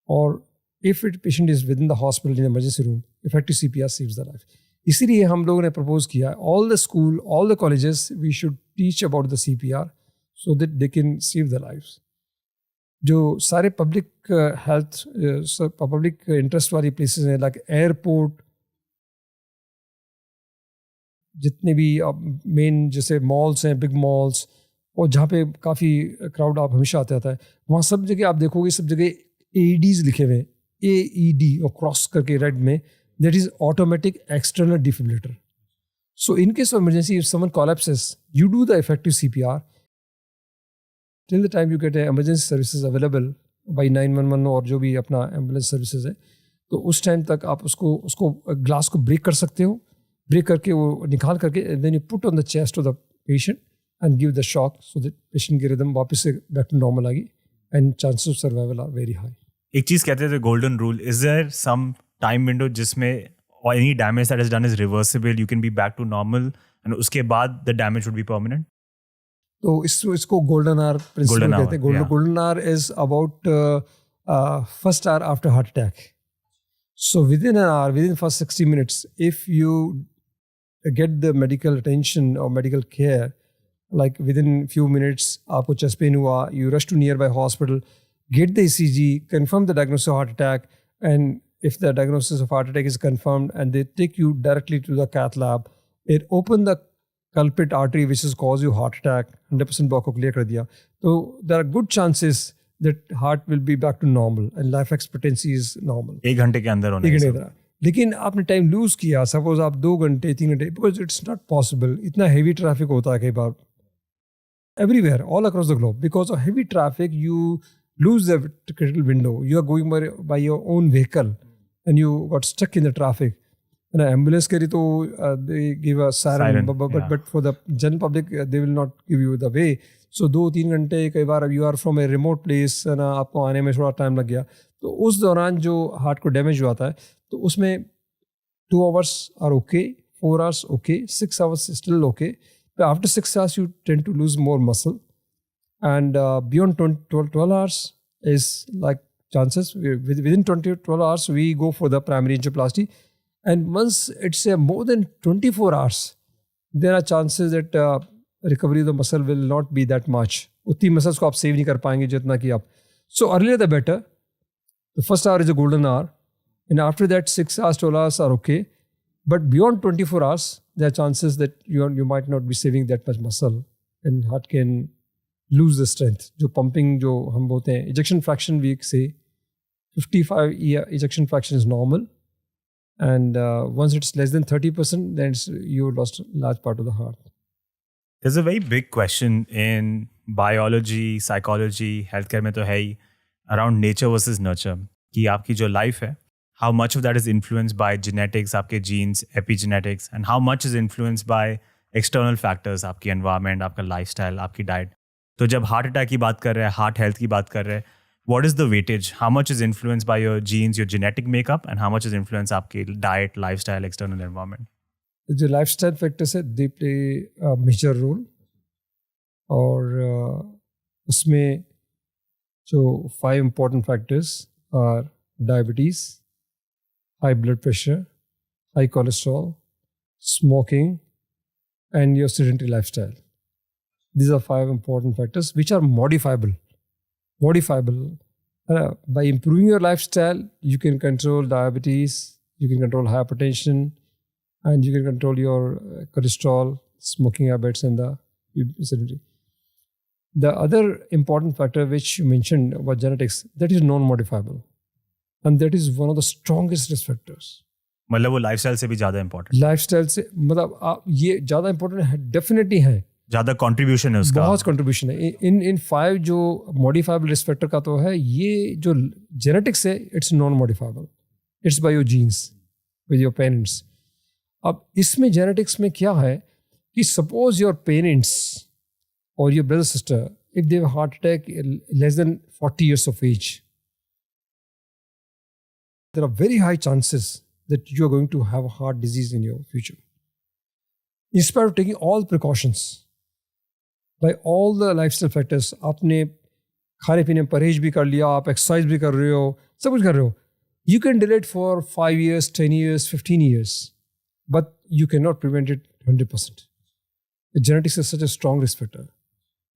और if it patient is with in the hospital in emergency room, effective CPR saves the life. इसीलिए हम लोगों ने प्रपोज किया, all the school, all the colleges, we should teach about the CPR so that they can save the lives. जो सारे public health, public interest वाली places हैं, like airport, जितने भी मेन जैसे मॉल्स हैं, बिग मॉल्स, और जहाँ पे काफ़ी क्राउड आप हमेशा आता है, वहाँ सब जगह आप देखोगे, सब जगह AEDs लिखे हुए हैं, AED और क्रॉस करके रेड में, that is automatic external defibrillator. So in case of emergency, if someone collapses, you do the effective CPR. Till the time you get emergency services available by 911 और जो भी अपना एम्बुलेंस सर्विसेज है, तो उस time तक आप उसको ग्लास को ब्रेक कर सकते हो, ब्रेक करके वो निकाल करके then you put on the chest of the patient and give the shock so that patient की रिदम वापस से बैक टू नॉर्मल आ गई and chances of survival are very high. एक चीज कहते थे golden rule, is there some time window जिसमें any damage that is done is reversible, you can be back to normal and उसके बाद the damage would be permanent? तो इसको golden hour principal कहते हैं. Golden hour is about first hour after heart attack. So within an hour, within first 60 minutes, if you get the medical attention or medical care, like within few minutes, aapko chest pain hua, you rush to nearby hospital, get the ECG, confirm the diagnosis of heart attack, and if the diagnosis of heart attack is confirmed, and they take you directly to the cath lab, it open the culprit artery which has caused you heart attack, 100% block को clear कर दिया. So there are good chances that heart will be back to normal and life expectancy is normal. 1 घंटे के अंदर होना एक है घंटे सब। तरह. लेकिन आपने टाइम लूज किया, सपोज आप 2 घंटे 3 घंटे, बिकॉज इट्स नॉट पॉसिबल. इतना हेवी ट्रैफिक होता है कई बार everywhere, all across the globe. Because of heavy traffic, you lose the critical window. You are going by your own vehicle and you got stuck in the traffic. And ambulance करी तो they give a siren, but for the general public they will not give you the way. So 2-3 घंटे कई बार you are from a remote place ना, आपको आने में थोड़ा time लग गया, तो उस दौरान जो हार्ट को डैमेज हुआ था, तो उसमें 2 hours are okay, 4 hours okay, 6 hours still okay. But after 6 hours, you tend to lose more muscle. And beyond 12 hours is like chances. Within 12 hours, we go for the primary angioplasty. And once it's more than 24 hours, there are chances that recovery of the muscle will not be that much. उतनी muscles को आप save नहीं कर पाएंगे जितना कि आप. So earlier the better. The first hour is a golden hour. And after that, 6 hours, 12 hours are okay. But beyond 24 hours, there are chances that you might not be saving that much muscle and heart can lose the strength. जो pumping जो हम बोलते हैं, ejection fraction we say 55 ejection fraction is normal. And once it's less than 30%, then you lost a large part of the heart. There's a very big question in biology, psychology, healthcare में तो है ही, around nature versus nurture. कि आपकी जो life है, how much of that is influenced by genetics, आपके genes, epigenetics, and how much is influenced by external factors, आपकी environment, आपका lifestyle, आपकी diet. तो जब heart attack की बात कर रहे हैं, heart health की बात कर रहे हैं, what is the weightage? How much is influenced by your genes, your genetic makeup, and how much is influenced आपकी diet, lifestyle, external environment? जो lifestyle factors है, they play a major role. और उसमें जो 5 important factors are diabetes, high blood pressure, high cholesterol, smoking, and your sedentary lifestyle. These are 5 important factors which are modifiable. By improving your lifestyle, you can control diabetes, you can control hypertension, and you can control your cholesterol, smoking habits, and the sedentary. The other important factor which you mentioned was genetics. That is non-modifiable. And that is one of the strongest risk factors. मतलब वो lifestyle से भी ज़्यादा important. Lifestyle से मतलब ये ज़्यादा important है, definitely है. ज़्यादा contribution है उसका. बहुत contribution है. In 5 जो modifiable risk factor का तो है, ये जो genetics है, it's non-modifiable. It's by your genes, with your parents. अब इसमें genetics में क्या है कि suppose your parents or your brother sister, if they have a heart attack less than 40 years of age, there are very high chances that you are going to have a heart disease in your future. In spite of taking all precautions, by all the lifestyle factors, आपने खाने पीने में परहेज भी कर लिया, आप exercise भी कर रहे हो, सब कुछ कर रहे हो, you can delay it for 5 years, 10 years, 15 years, but you cannot prevent it 100%. The genetics is such a strong risk factor.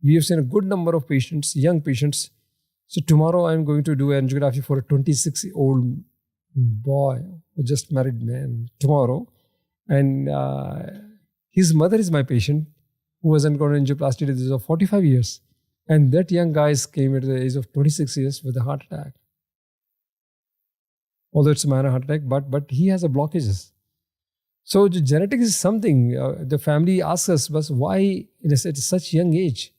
We have seen a good number of patients, young patients. So tomorrow I'm going to do angiography for a 26-year-old boy, a just married man, tomorrow. And his mother is my patient who has undergone angioplasty at the age of 45 years. And that young guy came at the age of 26 years with a heart attack. Although it's a minor heart attack, but he has a blockages. So the genetics is something, the family asks us, but why at such young age?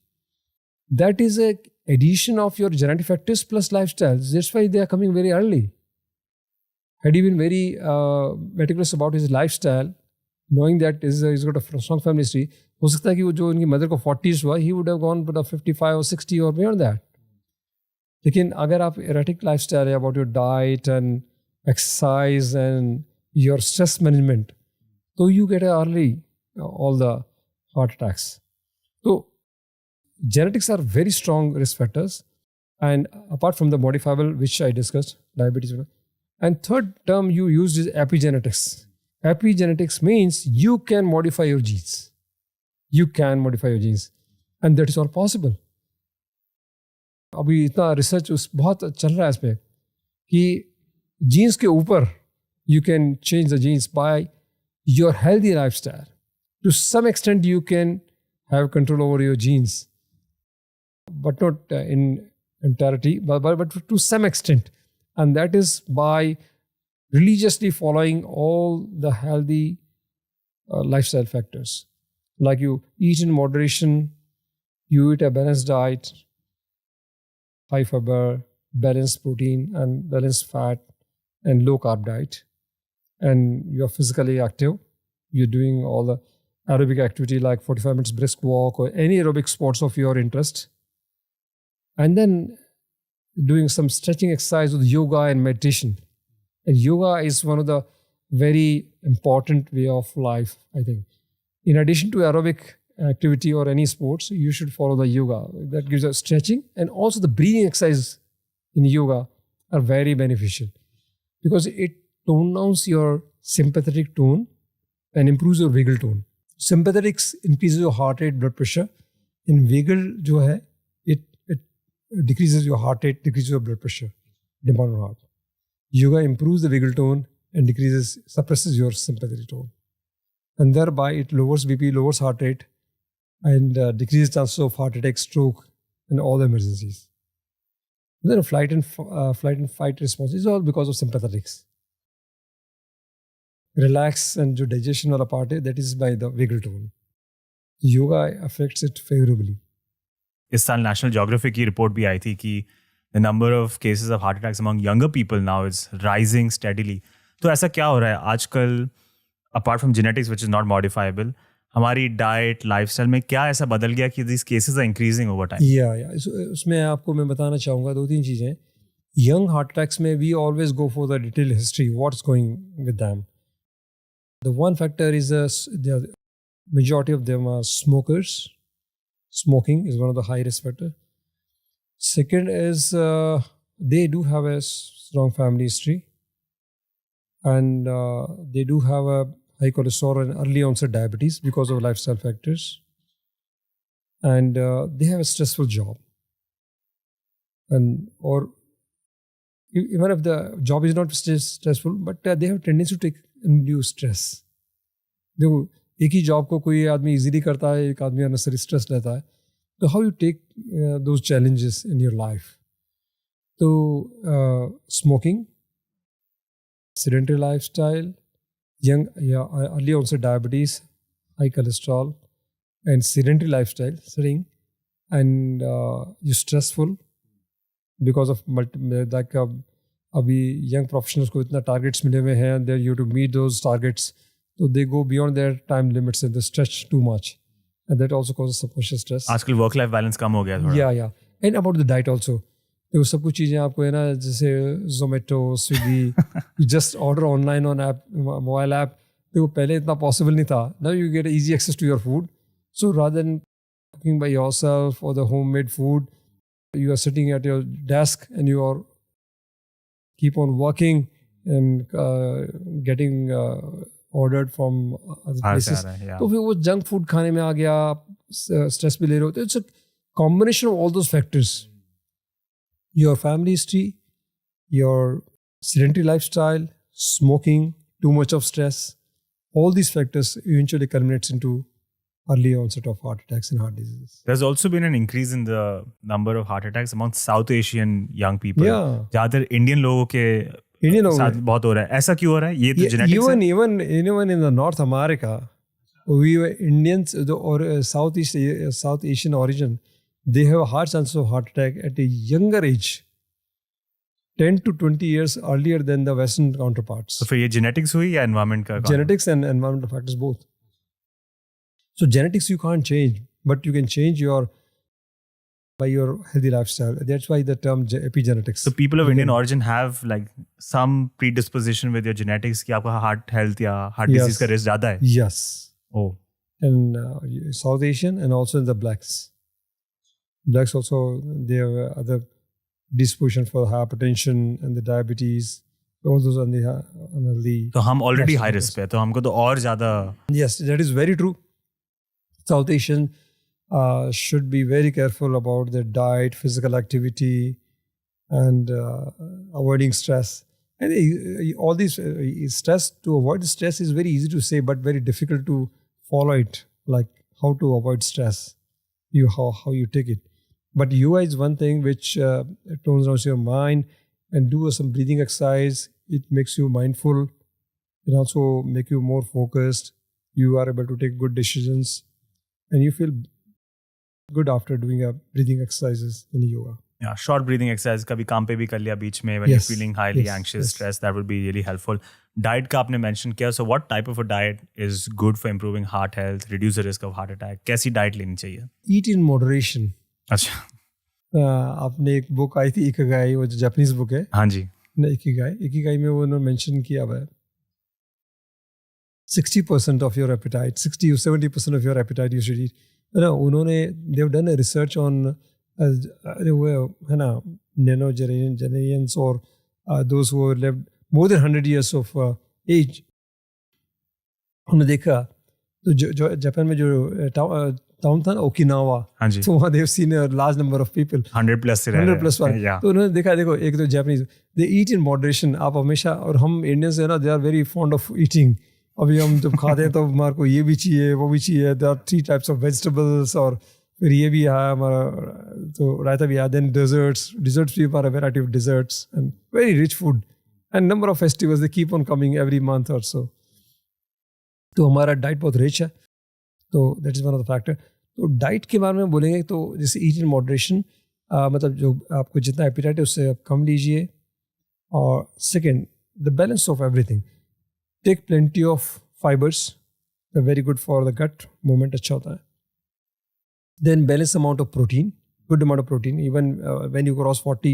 That is a addition of your genetic factors plus lifestyles. That's why they are coming very early. Had he been very meticulous about his lifestyle, knowing that he's got a strong family history, हो सकता है कि वो जो उनकी mother को 40s हुआ, he would have gone to 55 or 60 or beyond that. लेकिन अगर आप erratic lifestyle है about your diet and exercise and your stress management, so you get early all the heart attacks. So genetics are very strong risk factors. And apart from the modifiable, which I discussed, diabetes. And third term you used is epigenetics. Epigenetics means you can modify your genes. You can modify your genes. And that is all possible. अभी इतना research बहुत चल रहा है इस पर कि jeans के ऊपर you can change the genes by your healthy lifestyle. To some extent you can have control over your genes, but not in entirety, but to some extent. And that is by religiously following all the healthy lifestyle factors. Like you eat in moderation, you eat a balanced diet, high fiber, balanced protein and balanced fat and low carb diet. And you're physically active. You're doing all the aerobic activity like 45 minutes brisk walk or any aerobic sports of your interest. And then doing some stretching exercise with yoga and meditation. And yoga is one of the very important way of life, I think. In addition to aerobic activity or any sports, you should follow the yoga. That gives you stretching, and also the breathing exercise in yoga are very beneficial because it tones down your sympathetic tone and improves your vagal tone. Sympathetics increases your heart rate, blood pressure. In vagal, jo hai, it decreases your heart rate, decreases your blood pressure, demand on heart. Yoga improves the vagal tone and suppresses your sympathetic tone. And thereby it lowers BP, lowers heart rate, and decreases chances of heart attack, stroke, and all the emergencies. And then flight and fight response is all because of sympathetics. Relax and jo digestion wala part hai, that is by the vagal tone. Yoga affects it favorably. इस साल national geography की report भी आई थी कि the number of cases of heart attacks among younger people now is rising steadily. तो ऐसा क्या हो रहा है आजकल, apart from genetics which is not modifiable, हमारी डाइट लाइफस्टाइल में क्या ऐसा बदल गया कि this cases are increasing over time? या उसमें आपको मैं बताना चाहूँगा 2-3 चीज़ें. यंग हार्ट अटैक्स में we always go for the detail history, what's going with them. The one factor is the majority of them are smokers. Smoking is one of the high risk factors. Second is they do have a strong family history, and they do have a high cholesterol and early onset diabetes because of lifestyle factors. And they have a stressful job, and or even if the job is not stressful, but they have a tendency to take undue stress. देखो, एक ही job को कोई आदमी easily करता है, एक आदमी unnecessary stress लेता है. तो how you take those challenges in your life? तो smoking, sedentary lifestyle, early onset diabetes, high cholesterol, and sedentary lifestyle, sitting, and you're stressful because of like अभी young professionals को इतना targets मिले हुए हैं, they you to meet those targets. So they go beyond their time limits and they stretch too much, and that also causes subconscious stress. आजकल work life balance कम हो गया थोड़ा. Yeah. And about the diet also. तो सब कुछ चीज़ें आपको है ना, जैसे Zomato, Swiggy, you just order online on app, mobile app. तो पहले इतना possible नहीं था. Now you get easy access to your food. So rather than cooking by yourself or the homemade food, you are sitting at your desk and you are keep on working and getting ordered from other places. तो फिर वो junk food खाने में आ गया, stress भी ले रहे होते. It's a combination of all those factors. Your family history, your sedentary lifestyle, smoking, too much of stress, all these factors eventually culminates into early onset of heart attacks and heart diseases. There's also been an increase in the number of heart attacks among South Asian young people. ज़्यादातर Indian लोगों के साथ बहुत हो रहा है. ऐसा क्यों हो रहा है? ये तो जेनेटिक्स है. Even in the North America, we were Indians or South Asian origin, they have a high chance of heart attack at a younger age, 10 to 20 years earlier than the Western counterparts. तो फिर ये genetics हुई या environment का? Genetics and environmental factors both. So genetics you can't change, but you can change by your healthy lifestyle. That's why the term epigenetics. So people of Indian origin have like some predisposition with your genetics कि आपका heart health या heart disease का risk ज़्यादा है. Yes. Oh. And South Asian and also in the blacks. Blacks also, they have other predisposition for hypertension and the diabetes. All those are unhealthy. तो हम already lifestyle high risk पे है, तो हमको तो और ज़्यादा Yes, that is very true. South Asian should be very careful about their diet, physical activity, and avoiding stress. And all these stress, to avoid stress is very easy to say, but very difficult to follow it. Like how to avoid stress, how you take it. But yoga is one thing which tones down your mind, and do some breathing exercise. It makes you mindful. It also make you more focused. You are able to take good decisions, and you feel good after doing breathing exercises in yoga. yeah, short breathing exercise कभी काम पे भी कर लिया बीच में when Yes, you're feeling highly yes, anxious, yes. stressed, that would be really helpful. Diet का आपने mention किया, so what type of a diet is good for improving heart health, reduce the risk of heart attack? कैसी diet लेनी चाहिए? Eat in moderation. अच्छा, आपने एक book आई थी इकिगाई, वो जो जापानीज बुक है हाँ जी, ना, इकिगाई में वो उन्होंने मेंशन किया हुआ है 60% of your appetite, 60 or 70% of your appetite you should eat. ना उन्होंने they've done a research on है ना nanogenarians or those who have lived more than 100 years of age. उन्होंने देखा तो जो जापान में जो टाउन था ना ओकिनावा, हाँ जी, तो वहाँ they've seen a large number of people 100 plus से रह रहे 100 हैं। प्लस वाले। Yeah. तो उन्होंने देखा, देखो एक तो Japanese they eat in moderation. आप हमेशा, और हम इंडियंस है ना, they are very fond of eating. अभी हम जब खाते हैं तो हमारे को ये भी चाहिए वो भी चाहिए। There are 3 types of vegetables, और फिर ये भी है हमारा, तो रायता भी है, देन डिजर्ट्स भी हमारा variety of desserts and very rich food and number of festivals they keep on coming every month और सो। तो हमारा डाइट बहुत रिच है, तो that is one of the factor. तो डाइट के बारे में बोलेंगे तो जैसे ईट इन मॉडरेशन, मतलब जो आपको जितना एपिटाइट है उससे आप कम लीजिए। और second, the balance of everything, take plenty of fibres, the very good for the gut movement, अच्छा होता है। Then balance amount of protein, good amount of protein. Even when you cross 40,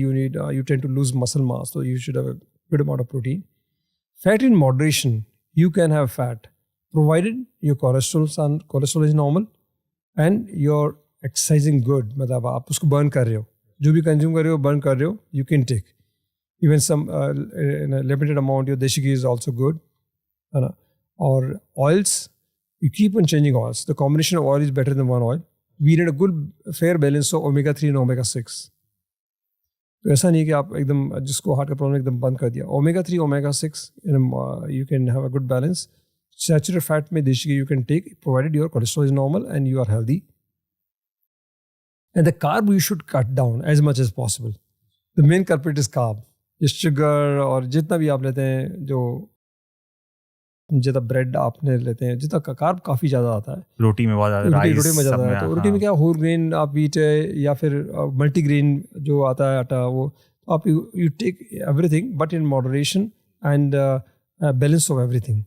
you tend to lose muscle mass, so you should have a good amount of protein. Fat in moderation, you can have fat, provided your cholesterol is normal and you're exercising good. मतलब आप उसको burn कर रहे हो, जो भी consume कर रहे हो burn कर रहे हो, you can take. Even some in a limited amount, your deshi ghee is also good. है ना? Or oils, you keep on changing oils. The combination of oil is better than one oil. We need a good fair balance of omega-3 and omega-6. तो ऐसा नहीं कि आप एकदम जिसको heart का प्रॉब्लम एकदम बंद कर दिया। omega-3, omega-6, you can have a good balance. Saturated fat में देशी घी you can take, provided your cholesterol is normal and you are healthy. And the carb you should cut down as much as possible. The main culprit is carb. ये sugar और जितना भी आप लेते हैं, जो जितना ब्रेड आपने लेते हैं, जितना कार्ब काफ़ी ज़्यादा आता है। रोटी में बहुत ज़्यादा, रोटी में ज़्यादा है। तो रोटी में क्या, होल ग्रेन आप वीट है या फिर मल्टीग्रेन जो आता है आटा, वो आप you take everything but in moderation and balance of everything.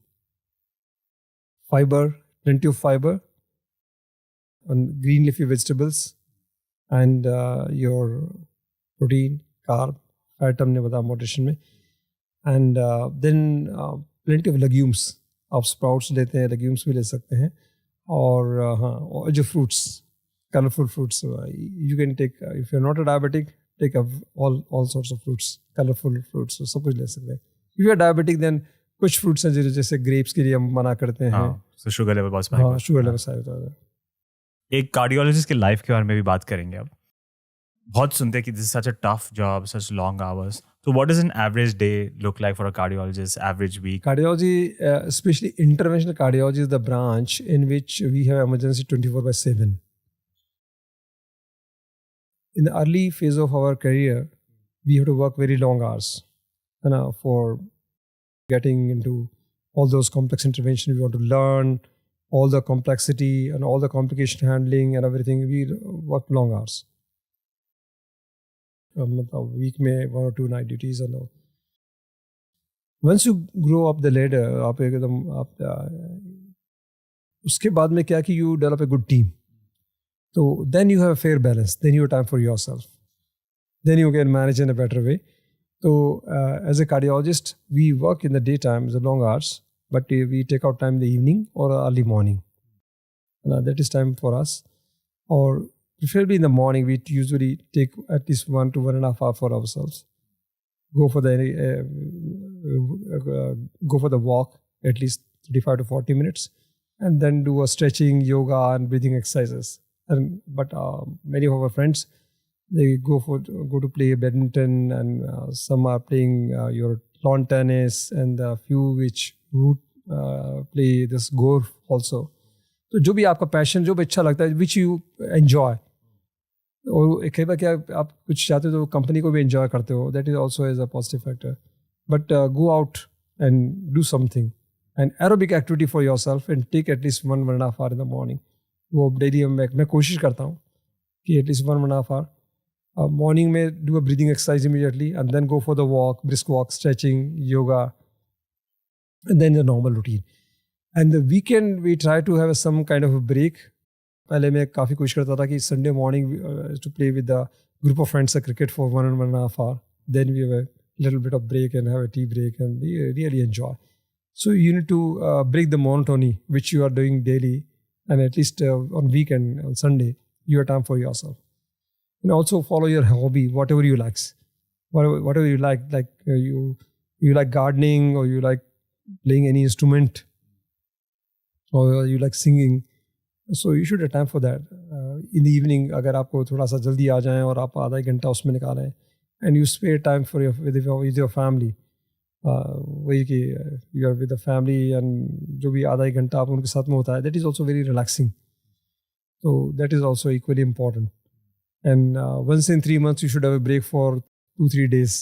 Fibre, plenty of fibre, green leafy vegetables and your protein, carb, fat हमने बताया मॉडरेशन में। And then plenty of legumes, आप स्प्राउट्स लेते हैं, लेग्यूम्स भी ले सकते हैं। और हाँ, और जो fruits, colourful fruits you can take, if you are not a diabetic, take all sorts of fruits, colourful fruits, सब कुछ ले सकते हैं। If you are diabetic then कुछ फ्रूट्स हैं जैसे ग्रेप्स के लिए हम मना करते हैं। तो शुगर लेवल बहुत हाँ, शुगर लेवल हाई होता है। एक कार्डियोलॉजिस्ट के लाइफ के बारे में भी बात करेंगे अब। बहुत सुनते हैं कि this is such a tough job, such long hours. So what does an average day look like for a cardiologist, average week? Cardiology, especially interventional cardiology, is the branch in which we have emergency 24/7. In the early phase of our career, we have to work very long hours, for getting into all those complex interventions. We want to learn all the complexity and all the complication handling and everything. We work long hours. Week में 1 or 2 night duties. और once you grow up the ladder, आप एकदम उसके बाद में क्या कि you develop a good team, तो then you have fair balance, then you time for yourself, then you can manage in a better way. तो as a cardiologist we work in the day time, the long hours, but we take out time the evening और early morning, that is time for us. और preferably in the morning, we usually take at least 1 to 1.5 hours for ourselves. Go for the walk at least 35 to 40 minutes, and then do a stretching, yoga, and breathing exercises. But many of our friends, they go to play badminton, and some are playing your lawn tennis, and a few which would play this golf also. तो जो भी आपका passion, जो भी अच्छा लगता है, which you enjoy, और कई बार क्या आप कुछ चाहते हो तो कंपनी को भी एंजॉय करते हो, that is also is a positive factor. But go out and do something, and aerobic activity for yourself, and take at least 1.5 hour in the morning. वो डेली मैं कोशिश करता हूँ कि एटलीस्ट 1.5 hour मॉर्निंग में do a breathing exercise immediately, and then go for the walk, brisk walk, stretching, yoga, and then the normal routine. And the weekend we try to have some kind of a break. पहले मैं काफ़ी कोशिश करता था कि Sunday morning to play with the group of friends cricket for 1.5 hour. Then we have a little bit of break and have a tea break, and we really enjoy. So you need to break the monotony which you are doing daily, and at least on weekend, on Sunday, you have time for yourself. And also follow your hobby, whatever you like. Whatever you like you like gardening, or you like playing any instrument, or you like singing. So you should have time for that. In the evening, अगर आपको थोड़ा सा जल्दी आ जाएं और आप आधा घंटा उसमें निकालें, and you spare time for with your family. वही कि you are with the family, and जो भी आधा एक घंटा आप उनके साथ में होता है, that is also very relaxing. तो that is also equally important. And once in 3 months you should have a break for 2-3 days,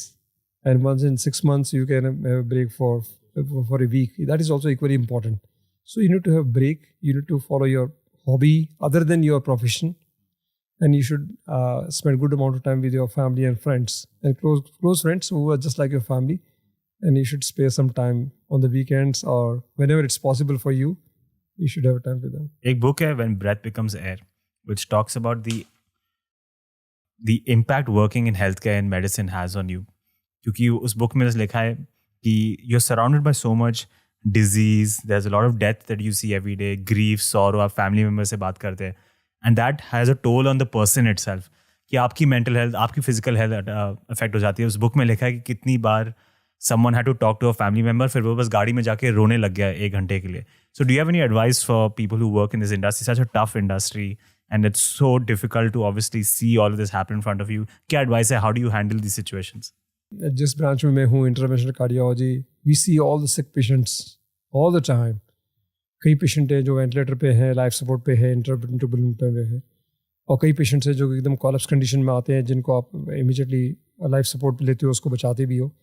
and once in 6 months you can have a break for a week. That is also equally important. So you need to have break, you need to follow your hobby other than your profession, and you should spend good amount of time with your family and friends, and close friends who are just like your family. And you should spare some time on the weekends, or whenever it's possible for you, you should have time with them. एक book है When Breath Becomes Air, which talks about the impact working in healthcare and medicine has on you. क्योंकि उस book में लिखा है कि you're surrounded by so much disease, there's a lot of death that you see every day, grief, sorrow, आप family members से बात करते हैं, and that has a toll on the person itself. कि आपकी mental health, आपकी physical health affect हो जाती है. उस book में लिखा है कि कितनी बार someone had to talk to a family member, फिर वो बस गाड़ी में जाके रोने लग गया 1 घंटे के लिए. So do you have any advice for people who work in this industry, such a tough industry, and it's so difficult to obviously see all of this happen in front of you? क्या advice है? How do you handle these situations? जिस branch में मैं हूँ, interventional cardiology, we see all the sick patients all the time. कई patient हैं जो ventilator पे हैं, लाइफ सपोर्ट पे है, इंटरवेंटिबल पे हैं, और कई पेशेंट्स हैं जो एकदम कोलैप्स कंडीशन में आते हैं, जिनको आप इमीडिएटली लाइफ सपोर्ट लेते हो, उसको बचाते भी हो.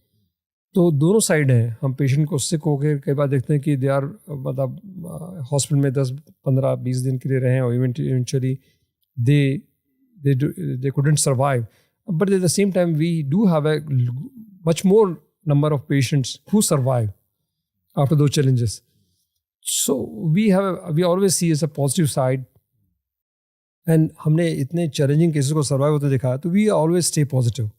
तो दोनों साइड हैं. हम पेशेंट को सिक होकर कई बार देखते हैं कि दे आर मतलब हॉस्पिटल में 10-15-20 दिन के लिए रहे, और eventually they couldn't survive. But at the same time we do have a much more number of patients who survive after those challenges. So we always see as a positive side, and हमने इतने challenging cases को survive होते देखा है, तो we always stay positive.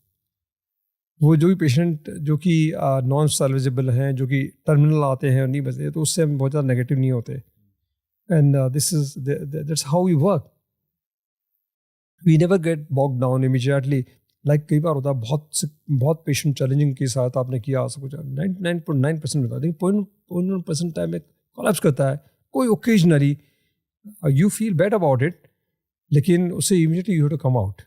वो जो भी पेशेंट जो कि नॉन सैल्वेजेबल हैं, जो कि टर्मिनल आते हैं और नहीं बचते, तो उससे हम बहुत ज़्यादा नेगेटिव नहीं होते. And that's how we work. We never get bog down immediately. Like कई बार होता है बहुत पेशेंट चैलेंजिंग के साथ आपने किया, सब कुछ 99.9% होता है, लेकिन 0.1% टाइम में कोलैप्स करता है. कोई occasionally you feel bad about it, लेकिन उससे immediately you have to come out.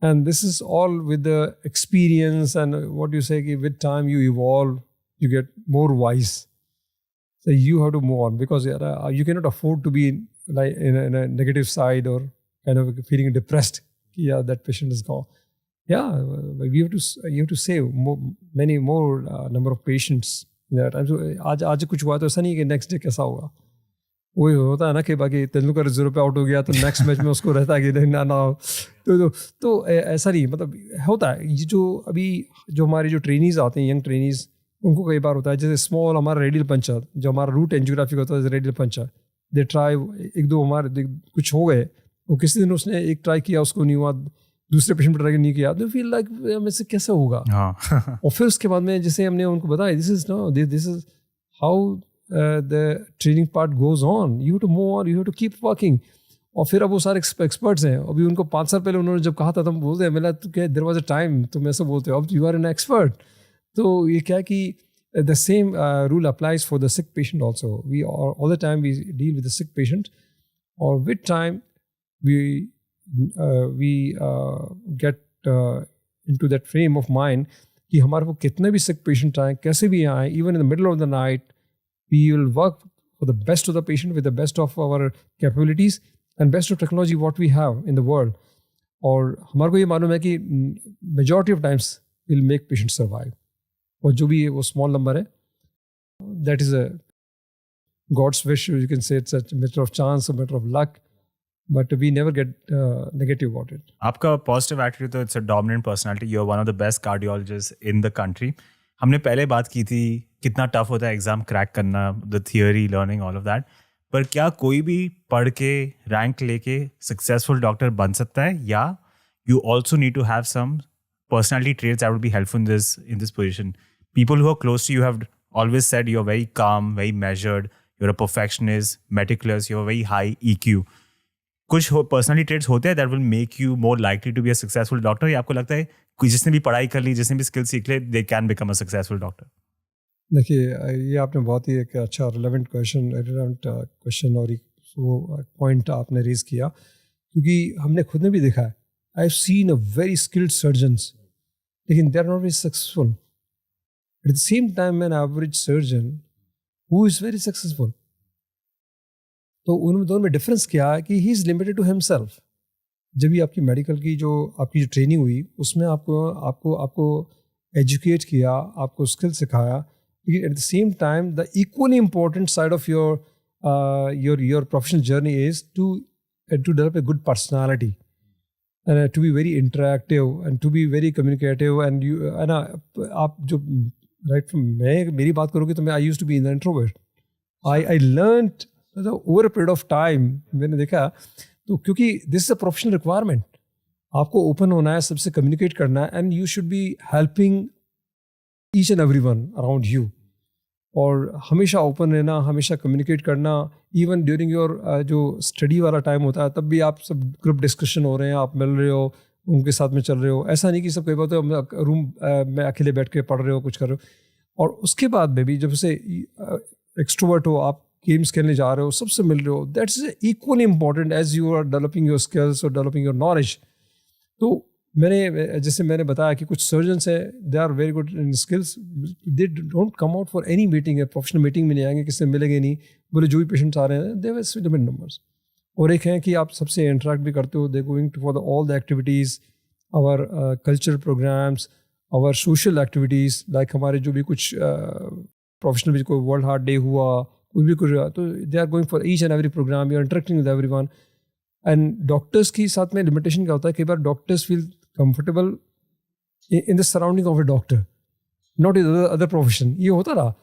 And this is all with the experience, and what you say, with time you evolve, you get more wise. So you have to move on, because you cannot afford to be like in a negative side, or kind of feeling depressed. Yeah, that patient is gone. Yeah, you have to save many more number of patients in that time. So आज कुछ हुआ तो ऐसा नहीं कि next day कैसा होगा. वही होता है ना कि बाकी तेंदुलकर 0 पे आउट हो गया तो नेक्स्ट मैच में उसको रहता है कि नहीं ना तो ऐसा नहीं, मतलब होता है. ये जो अभी जो हमारे जो ट्रेनीज आते हैं, यंग ट्रेनीज, उनको कई बार होता है जैसे स्मॉल हमारा रेडियल पंचर, जो हमारा रूट एंजियोग्राफी होता है रेडियल पंचर, दे ट्राई 1-2 हमारे कुछ हो गए, वो किसी दिन उसने एक ट्राई किया, उसको नहीं हुआ, दूसरे पेशेंट पर ट्राई नहीं किया, तो फील लाइक मेरे से कैसे होगा. और फिर उसके बाद में जैसे हमने उनको बताया, this is how the training part goes on. You have to move on, you have to keep working. और फिर अब वो सारे एक्सपर्ट्स हैं. अभी उनको 5 साल पहले उन्होंने जब कहा था तो हम बोलते हैं मिला तो क्या देयर वाज अ टाइम, तुम ऐसे बोलते हो, अब यू आर एन एक्सपर्ट. तो ये क्या है कि the same rule applies for the sick patient also. We are all the time we deal with the sick patient, or with time we get into that frame of mind कि हमारे को कितने भी sick patient आए, कैसे भी आए, even in the middle of the night, we will work for the best of the patient with the best of our capabilities and best of technology what we have in the world. और हमारे को ये मालूम है कि majority of times we'll make patients survive. और जो भी वो स्मॉल नंबर है, that is a God's wish, you can say it's a matter of chance, a matter of luck, but we never get negative about it. आपका positive attitude तो it's a dominant personality. You are one of the best cardiologist in the country. हमने पहले बात की थी कितना tough होता है एग्जाम क्रैक करना, the theory, learning, all of that. पर क्या कोई भी पढ़ के रैंक लेके सक्सेसफुल डॉक्टर बन सकता है, या you also need to have some personality traits that would be helpful in this position? People who are close to you have always said you're very calm, very measured, you're a perfectionist, meticulous, you have a very high EQ. कुछ personality traits होते हैं that will make you more likely to be a successful doctor, या आपको लगता है कोई जिसने भी पढ़ाई कर ली, जिसने भी स्किल सीख ले, they can become a successful doctor? देखिए, ये आपने बहुत ही एक अच्छा relevant question और एक पॉइंट आपने रेज किया, क्योंकि हमने खुद ने भी देखा है. I've seen a very skilled surgeons, लेकिन they are not very successful. At the same time, an average surgeon who is very successful. तो उन दोनों में डिफरेंस क्या है कि he is limited to himself. जब भी आपकी मेडिकल की जो आपकी जो ट्रेनिंग हुई, उसमें आपको एजुकेट किया, आपको स्किल सिखाया, लेकिन at the same time the equally important side of your professional journey is to develop a good personality, to be very interactive and to be very communicative. And you है ना, आप जो right from मैं मेरी बात करोगे तो मैं I used to be an introvert. I learned over a period of time. मैंने देखा तो, क्योंकि this is a professional requirement. आपको ओपन होना है, सबसे कम्युनिकेट करना है, and you should be helping each and everyone around you. और हमेशा ओपन रहना, हमेशा कम्युनिकेट करना. इवन ड्यूरिंग योर जो स्टडी वाला टाइम होता है, तब भी आप सब ग्रुप डिस्कशन हो रहे हैं, आप मिल रहे हो, उनके साथ में चल रहे हो. ऐसा नहीं कि सब कई बात रूम में अकेले बैठ के पढ़ रहे हो, कुछ कर रहे हो. और उसके बाद में भी जब से एक्सट्रोवर्ट हो, आप गेम्स खेलने जा रहे हो, सबसे मिल रहे हो, that's equally important as you are developing your skills और डेवलपिंग योर नॉलेज. तो जैसे मैंने बताया कि कुछ सर्जन्स हैं, they are very good in skills, they don't come out for any meeting है, प्रोफेशनल मीटिंग में नहीं आएंगे, किससे मिलेंगे नहीं, बोले जो भी पेशेंट्स आ रहे हैं, दे हैव लिमिटेड नंबर्स. और एक है कि आप सबसे इंटरेक्ट भी करते हो, they going to for all the activities, our cultural programmes, our social activities, like हमारे जो भी कुछ प्रोफेशनल भी कोई वर्ल्ड हार्ट डे हुआ, कोई भी कुछ, तो they are going for each and every program, you are interacting with everyone. And doctors के साथ में लिमिटेशन क्या होता है, कई बार doctors feel comfortable in the surrounding of a doctor, not in the other profession. ये होता रहा.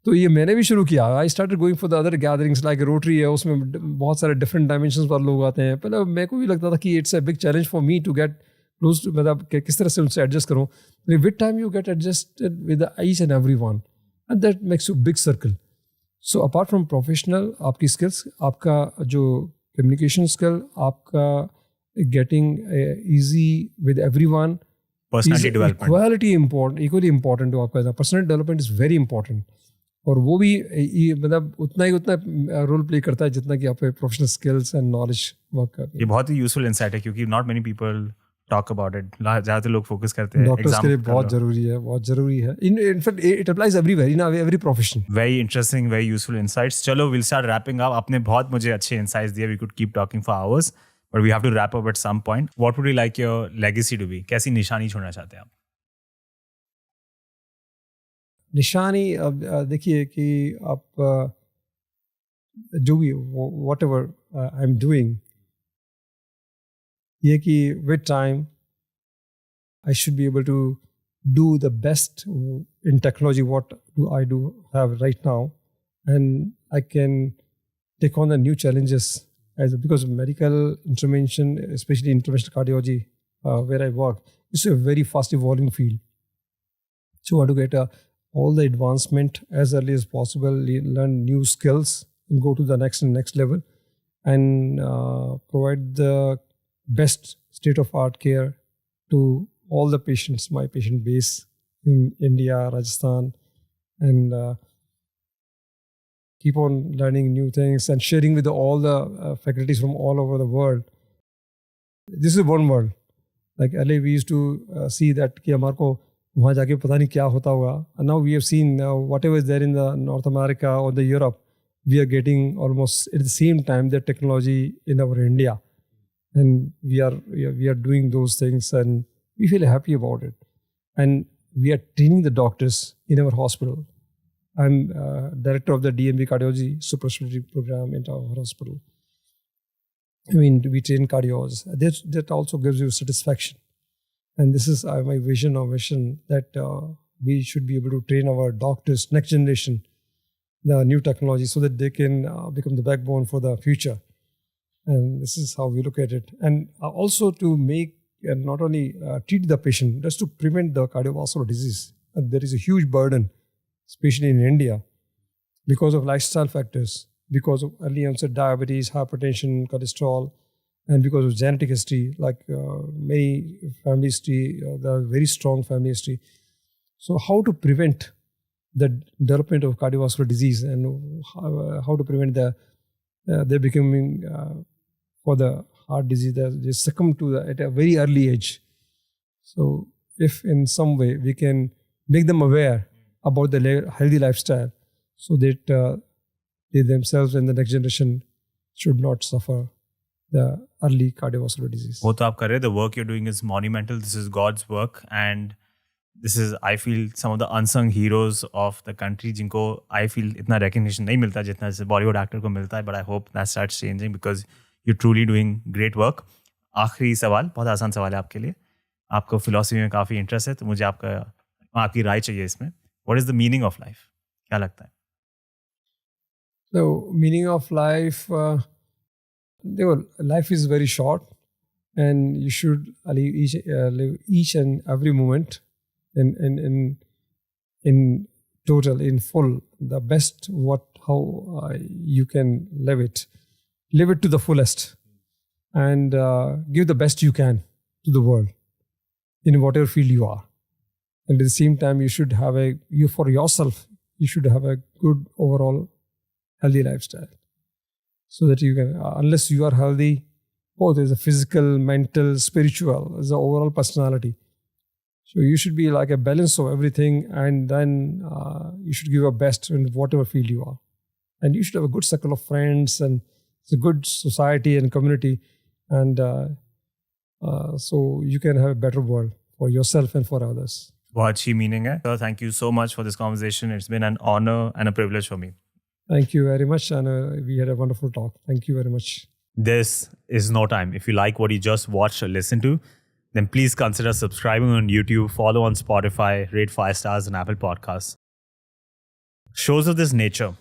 तो ये मैंने भी शुरू किया. I started going for the other gatherings like Rotary है, उसमें बहुत सारे different dimensions पर लोग आते हैं. पहले मेरे को भी लगता था कि it's a big challenge for me to get close to, मतलब किस तरह से उनसे एडजस्ट करूँ. With time you get adjusted with each and every one, and that makes you big circle. So apart from professional, आपकी skills, आपका जो communication skill, आपका getting easy with everyone, personality development, equally important to आपका personal development is very important. और वो भी मतलब उतना रोल प्ले करता है जितना कि आपके professional skills and knowledge work करते हैं. ये बहुत ही यूजफुल इंसाइट है, क्योंकि not many people talk about it. ज़्यादातर लोग फोकस करते हैं डॉक्टर्स के लिए बहुत ज़रूरी है. In fact it applies everywhere in every profession. Very interesting, very useful insights. चलो विल स्टार्ट रैपिंग अप. आपने बहुत मुझे अच्छे इंसाइट्स दिए. We could keep talking for hours, but we have to wrap up at some point. What would you like your legacy to be? कैसी निशानी छोड़ना चाहते हैं आप? निशानी, अब देखिए कि आप जो भी whatever I'm doing, ये कि with time I should be able to do the best in technology. What do I have right now, and I can take on the new challenges. Because medical intervention, especially interventional cardiology, where I work, is a very fast evolving field. So I want to get all the advancement as early as possible, learn new skills, and go to the next level. and provide the best state-of-art care to all the patients, my patient base in India, Rajasthan, and keep on learning new things and sharing with all the faculties from all over the world. This is one world. Like earlier we used to see that कि हमारे को वहाँ जाके पता नहीं क्या होता होगा. And now we have seen whatever is there in the North America or the Europe, we are getting almost at the same time the technology in our India, and we are doing those things, and we feel happy about it. And we are training the doctors in our hospital. I'm director of the DMB cardiology super specialty program in our hospital. I mean, we train cardiologists. That also gives you satisfaction. And this is my vision or mission, that we should be able to train our doctors, next generation, the new technology, so that they can become the backbone for the future. And this is how we look at it. And also to make, and not only treat the patient, just to prevent the cardiovascular disease. And there is a huge burden, especially in India, because of lifestyle factors, because of early onset diabetes, hypertension, cholesterol, and because of genetic history, like many family history, the very strong family history. So how to prevent the development of cardiovascular disease, and how to prevent they're becoming for the heart disease, they succumb to at a very early age. So if in some way we can make them aware about the healthy lifestyle, so that they themselves and the next generation should not suffer the early cardiovascular disease. वो तो आप कर रहे हैं. The work you're doing is monumental. This is God's work, and this is, I feel, some of the unsung heroes of the country जिनको I feel इतना recognition नहीं मिलता जितना जैसे Bollywood actor को मिलता है. But I hope that starts changing because you're truly doing great work. आखिरी सवाल, बहुत आसान सवाल है आपके लिए. आपको philosophy में काफ़ी interest है, तो मुझे आपकी राय चाहिए इसमें. What is the meaning of life? क्या लगता है? So meaning of life, life is very short, and you should live each and every moment in total, in full, the best how you can live it to the fullest, and give the best you can to the world in whatever field you are. And at the same time, you should have for yourself, you should have a good overall healthy lifestyle, so that you can, unless you are healthy, both as a physical, mental, spiritual, as an overall personality. So you should be like a balance of everything, and then you should give your best in whatever field you are. And you should have a good circle of friends, and it's a good society and community, and so you can have a better world for yourself and for others. बहुत अच्छी meaning है. So thank you so much for this conversation. It's been an honor and a privilege for me. Thank you very much, and we had a wonderful talk. Thank you very much. This is no time. If you like what you just watched or listened to, then please consider subscribing on YouTube, follow on Spotify, rate 5 stars on Apple Podcasts. Shows of this nature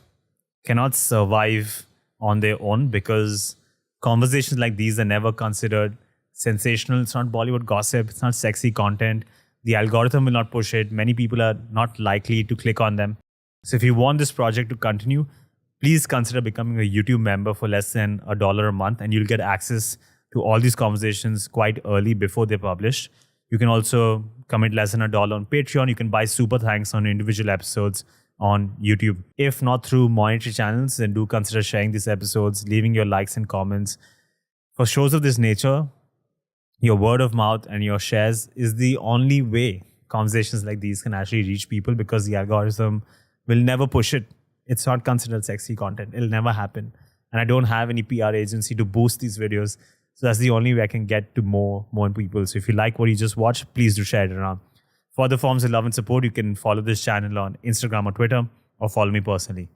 cannot survive on their own because conversations like these are never considered sensational. It's not Bollywood gossip. It's not sexy content. The algorithm will not push it. Many people are not likely to click on them. So if you want this project to continue, please consider becoming a YouTube member for less than $1 a month, and you'll get access to all these conversations quite early before they're published. You can also commit less than $1 on Patreon. You can buy super thanks on individual episodes on YouTube. If not through monetary channels, then do consider sharing these episodes, leaving your likes and comments. For shows of this nature, your word of mouth and your shares is the only way conversations like these can actually reach people, because the algorithm will never push it. It's not considered sexy content. It'll never happen. And I don't have any PR agency to boost these videos. So that's the only way I can get to more people. So if you like what you just watched, please do share it around. For other forms of love and support, you can follow this channel on Instagram or Twitter, or follow me personally.